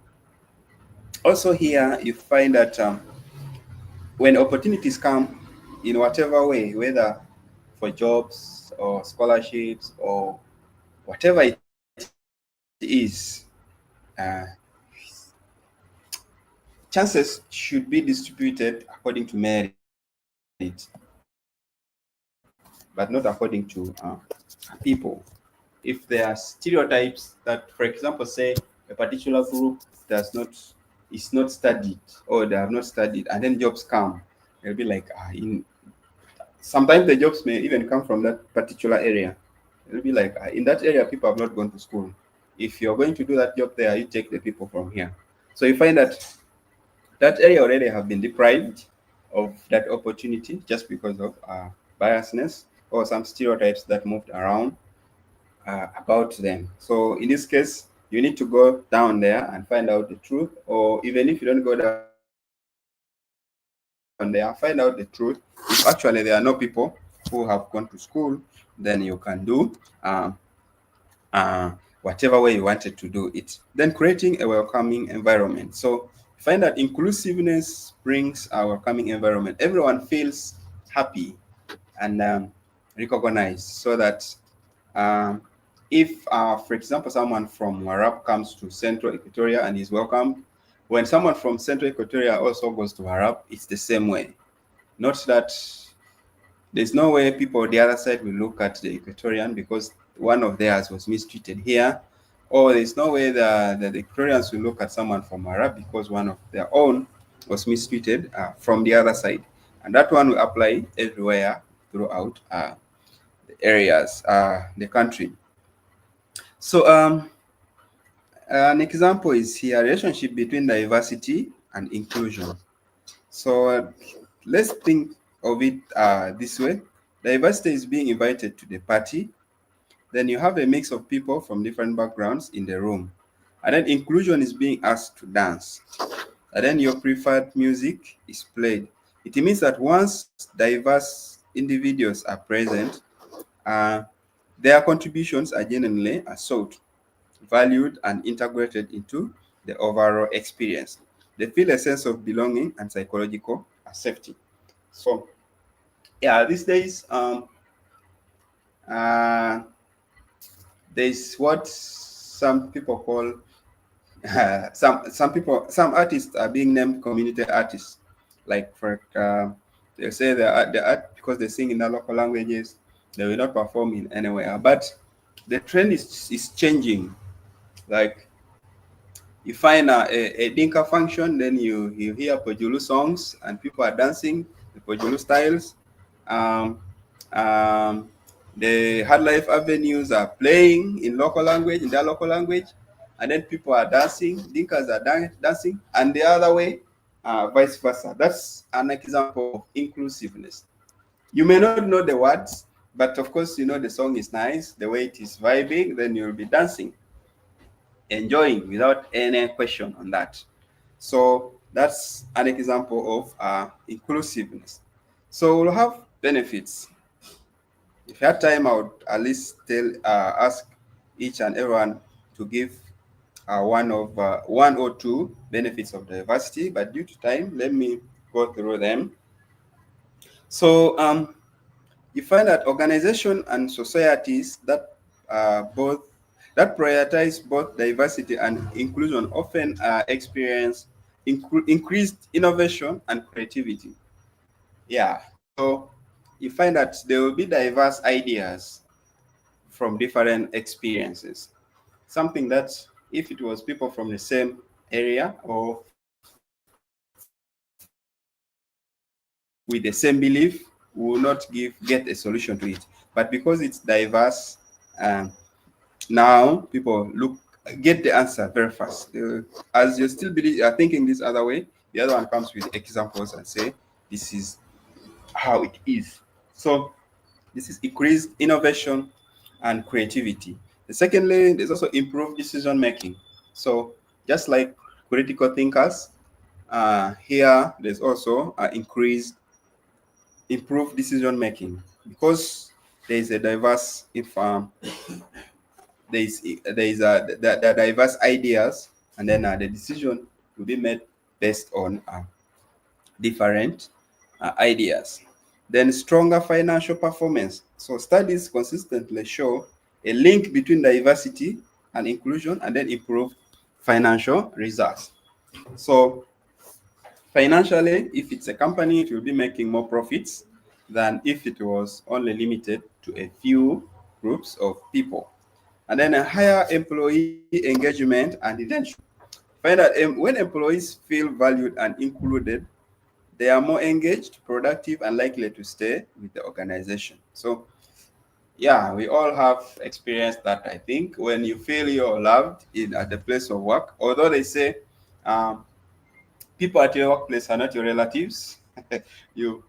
also here you find that when opportunities come in whatever way, whether for jobs or scholarships or whatever it is, uh, chances should be distributed according to merit, but not according to people. If there are stereotypes that, for example, say a particular group does not is not studied, or they have not studied, and then jobs come, they'll be like, sometimes the jobs may even come from that particular area. It'll be like, in that area, people have not gone to school. If you're going to do that job there, you take the people from here. So you find that that area already have been deprived of that opportunity just because of biasness or some stereotypes that moved around about them. So in this case, you need to go down there and find out the truth, or even if you don't go down there, find out the truth. If actually there are no people who have gone to school, then you can do whatever way you wanted to do it. Then creating a welcoming environment. So find that inclusiveness brings a welcoming environment. Everyone feels happy and recognized, so that um, if, for example, someone from Warab comes to Central Equatoria and is welcomed, when someone from Central Equatoria also goes to Warab, it's the same way. Not that there's no way people on the other side will look at the Equatorian because one of theirs was mistreated here, or there's no way that the Equatorians will look at someone from Arab because one of their own was mistreated from the other side. And that one will apply everywhere throughout the areas, the country. So an example is here, relationship between diversity and inclusion. So let's think of it this way. Diversity is being invited to the party. Then you have a mix of people from different backgrounds in the room. And then inclusion is being asked to dance. And then your preferred music is played. It means that once diverse individuals are present, uh, their contributions are genuinely sought, valued, and integrated into the overall experience. They feel a sense of belonging and psychological safety. So, yeah, these days, uh, there's what some people call some artists are being named community artists. Like for they say the art because they sing in their local languages, they will not perform in anywhere. But the trend is changing. Like you find a Dinka function, then you hear Pojulu songs and people are dancing the Pojulu styles. Um, um, the hard life avenues are playing in local language, in their local language, and then people are dancing. Dinkas are dancing, and the other way, vice versa. That's an example of inclusiveness. You may not know the words, but of course, you know the song is nice, the way it is vibing, then you'll be dancing, enjoying without any question on that. So that's an example of inclusiveness. So we'll have benefits. If you had time, I would at least ask each and everyone to give one or two benefits of diversity, but due to time, let me go through them. So you find that organizations and societies that prioritize both diversity and inclusion often experience increased innovation and creativity. Yeah, so you find that there will be diverse ideas from different experiences. Something that if it was people from the same area or with the same belief, we will not get a solution to it. But because it's diverse, um, now people get the answer very fast. As you're still thinking this other way, the other one comes with examples and say, this is how it is. So this is increased innovation and creativity. Secondly, there's also improved decision making. So just like critical thinkers, here there's also improved decision making because there is a diverse if there is the diverse ideas, and then the decision will be made based on different ideas. Then stronger financial performance. So studies consistently show a link between diversity and inclusion, and then improve financial results. So financially, if it's a company, it will be making more profits than if it was only limited to a few groups of people. And then a higher employee engagement and retention. Find that when employees feel valued and included, they are more engaged, productive, and likely to stay with the organization. So, yeah, we all have experienced that. I think when you feel you're loved at the place of work, although they say um, people at your workplace are not your relatives, you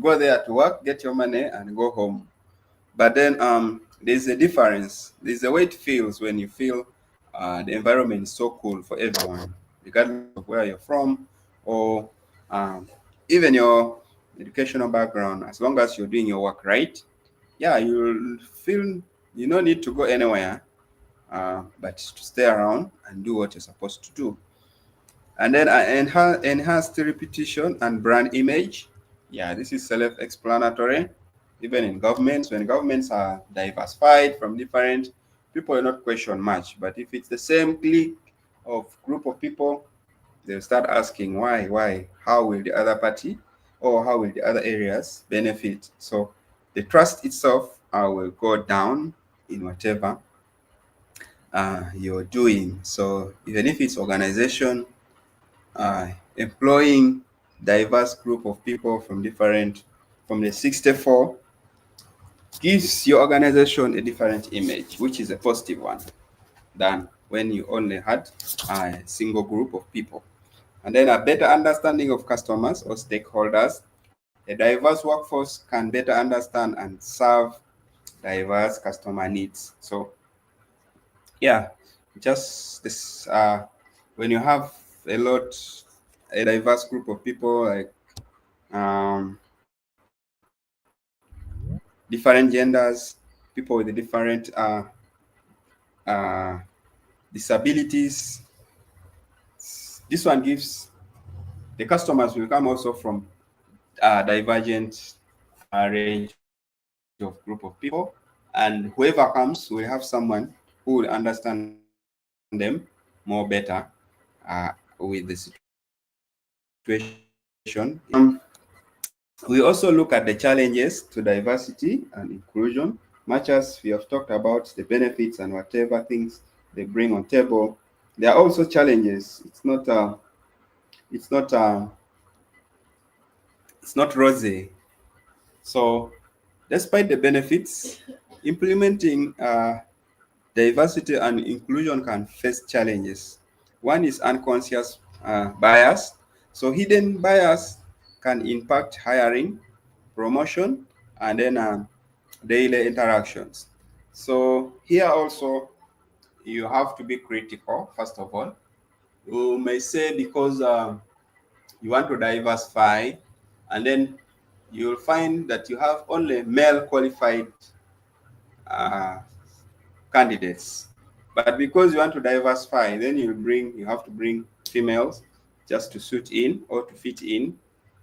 go there to work, get your money, and go home. But then there's a difference. There's a way it feels when you feel the environment is so cool for everyone, regardless of where you're from or um, even your educational background. As long as you're doing your work right, yeah, you'll feel you don't need to go anywhere, but to stay around and do what you're supposed to do. And then enhanced repetition and brand image. Yeah, this is self-explanatory. Even in governments, when governments are diversified from different people, will not question much. But if it's the same clique of group of people, they'll start asking why, how will the other party or how will the other areas benefit? So the trust itself will go down in whatever you're doing. So even if it's organization, employing diverse group of people from the 64 gives your organization a different image, which is a positive one than when you only had a single group of people. And then a better understanding of customers or stakeholders. A diverse workforce can better understand and serve diverse customer needs. So yeah, just this when you have a diverse group of people like um, different genders, people with different uh, disabilities. This one gives the customers will come also from divergent range of group of people, and whoever comes will have someone who will understand them more better with the situation. We also look at the challenges to diversity and inclusion. Much as we have talked about the benefits and whatever things they bring on table, there are also challenges. It's not rosy. So, despite the benefits, implementing diversity and inclusion can face challenges. One is unconscious bias. So, hidden bias can impact hiring, promotion, and then daily interactions. So, here also, you have to be critical, first of all. You may say because you want to diversify, and then you'll find that you have only male qualified uh, candidates. But because you want to diversify, then you have to bring females just to suit in or to fit in.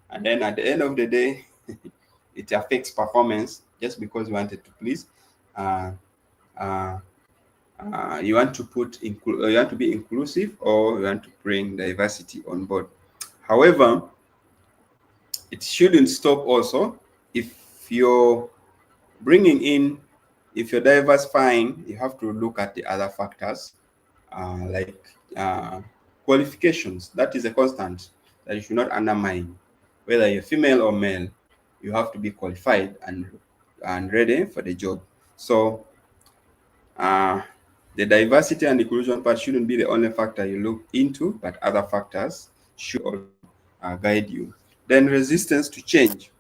And then at the end of the day, it affects performance just because you wanted to please. Uh, uh, you want to you want to be inclusive, or you want to bring diversity on board. However, it shouldn't stop also. If you're bringing in, if you're diversifying, you have to look at the other factors, like qualifications. That is a constant that you should not undermine. Whether you're female or male, you have to be qualified and ready for the job. So uh, the diversity and inclusion part shouldn't be the only factor you look into, but other factors should also guide you. Then resistance to change.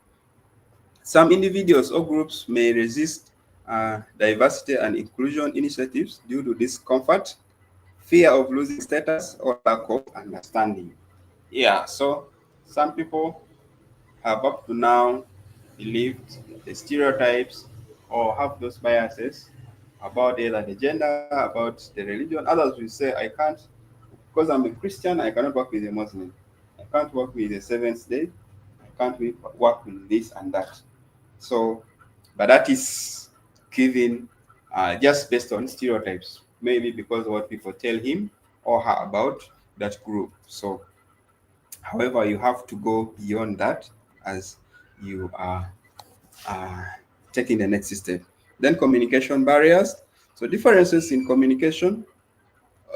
Some individuals or groups may resist diversity and inclusion initiatives due to discomfort, fear of losing status, or lack of understanding. Yeah, so some people have up to now believed the stereotypes or have those biases about either the gender, about the religion. Others will say, I can't, because I'm a Christian, I cannot work with a Muslim. I can't work with a Seventh Day. I can't work with this and that. So, but that is given just based on stereotypes, maybe because of what people tell him or her about that group. So, however, you have to go beyond that as you are taking the next step. Then communication barriers. So differences in communication,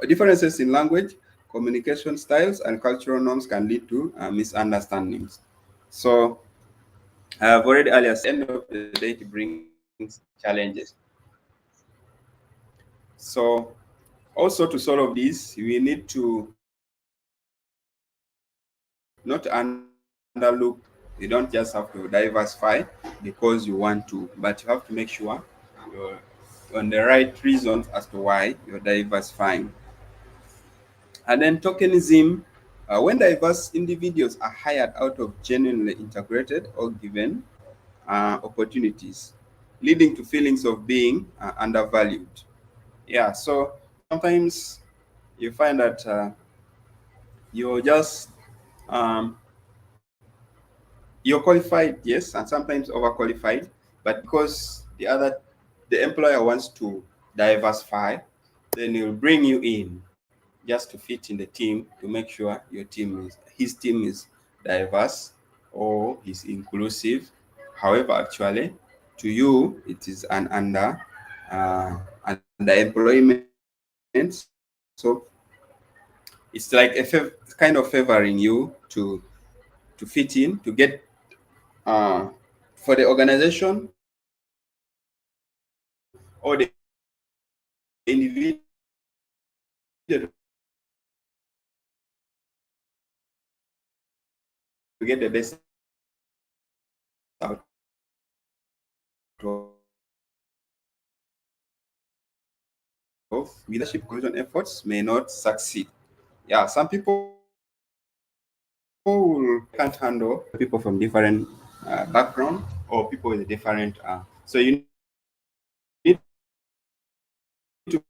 differences in language, communication styles, and cultural norms can lead to misunderstandings. So I've already earlier said, at the end of the day, it brings challenges. So also to solve this, we need to not underlook. You don't just have to diversify because you want to, but you have to make sure you're on the right reasons as to why you're diversifying. And then tokenism, when diverse individuals are hired out of genuinely integrated or given opportunities, leading to feelings of being undervalued. Yeah, so sometimes you find that you're just um, you're qualified, yes, and sometimes overqualified, but because the employer wants to diversify, then he'll bring you in just to fit in the team to make sure his team is diverse or is inclusive. However, actually, to you it is an underemployment. So it's like kind of favoring you to fit in, to get uh, for the organization or the individual to get the best out of leadership cohesion efforts may not succeed. Yeah, some people can't handle people from different background or people with a different. So you need to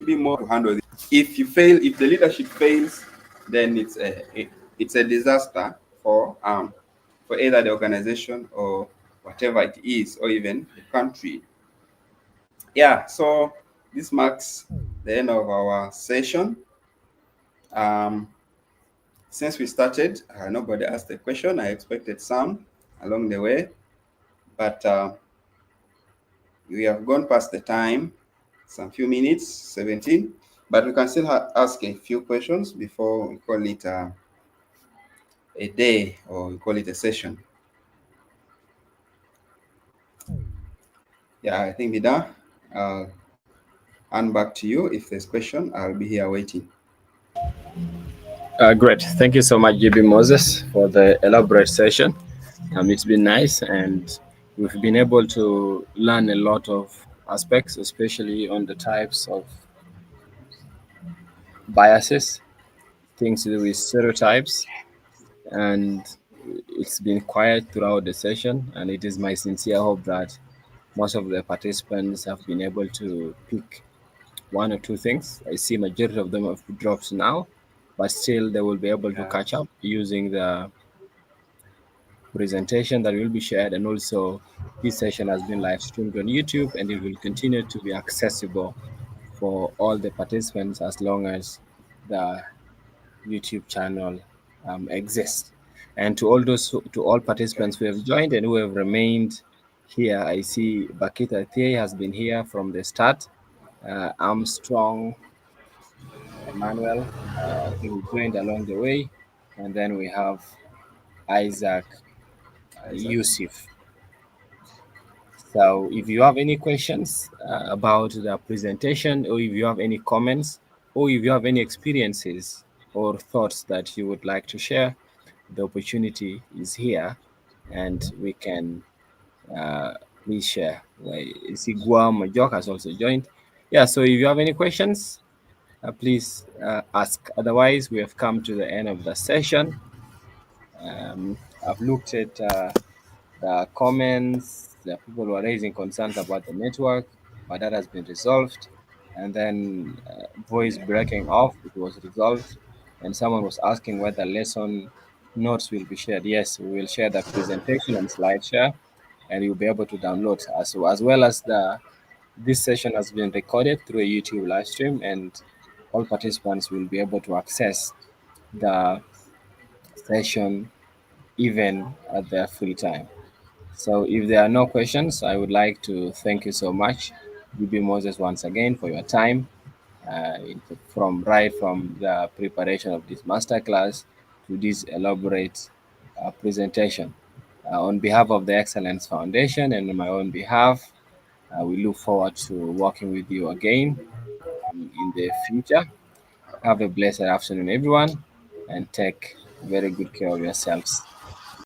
be more to handle this. If you fail, if the leadership fails, then it's a disaster for either the organization or whatever it is, or even the country. Yeah, so this marks the end of our session. Um, since we started, nobody asked a question. I expected some along the way, but we have gone past the time, some few minutes, 17, but we can still ask a few questions before we call it a day, or we call it a session. Yeah, I think Vida, I'll hand back to you. If there's question, I'll be here waiting. Great. Thank you so much, JB Moses, for the elaborate session. It's been nice, and we've been able to learn a lot of aspects, especially on the types of biases, things to do with stereotypes, and it's been quiet throughout the session. And it is my sincere hope that most of the participants have been able to pick one or two things. I see majority of them have dropped now, but still they will be able to Yeah. catch up using the presentation that will be shared. And also, this session has been live streamed on YouTube, and it will continue to be accessible for all the participants as long as the YouTube channel exists. And to all to all participants who have joined and who have remained here, I see Bakita Thier has been here from the start. Armstrong Emmanuel, I think he joined along the way, and then we have Isaac Isaac. Yusuf. So, if you have any questions about the presentation, or if you have any comments, or if you have any experiences or thoughts that you would like to share, the opportunity is here, and we can uh, we share. I see Guam Majok has also joined. Yeah, so if you have any questions, please ask. Otherwise, we have come to the end of the session. I've looked at the comments. The people were raising concerns about the network, but that has been resolved. And then voice breaking off, it was resolved. And someone was asking whether lesson notes will be shared. Yes, we will share the presentation and slide share, and you'll be able to download as well as the this session has been recorded through a YouTube live stream, and all participants will be able to access the session even at their free time. So, if there are no questions, I would like to thank you so much, UB Moses, once again for your time, from the preparation of this masterclass to this elaborate presentation. On behalf of the Excellence Foundation and on my own behalf, we look forward to working with you again in the future. Have a blessed afternoon, everyone, and take very good care of yourselves.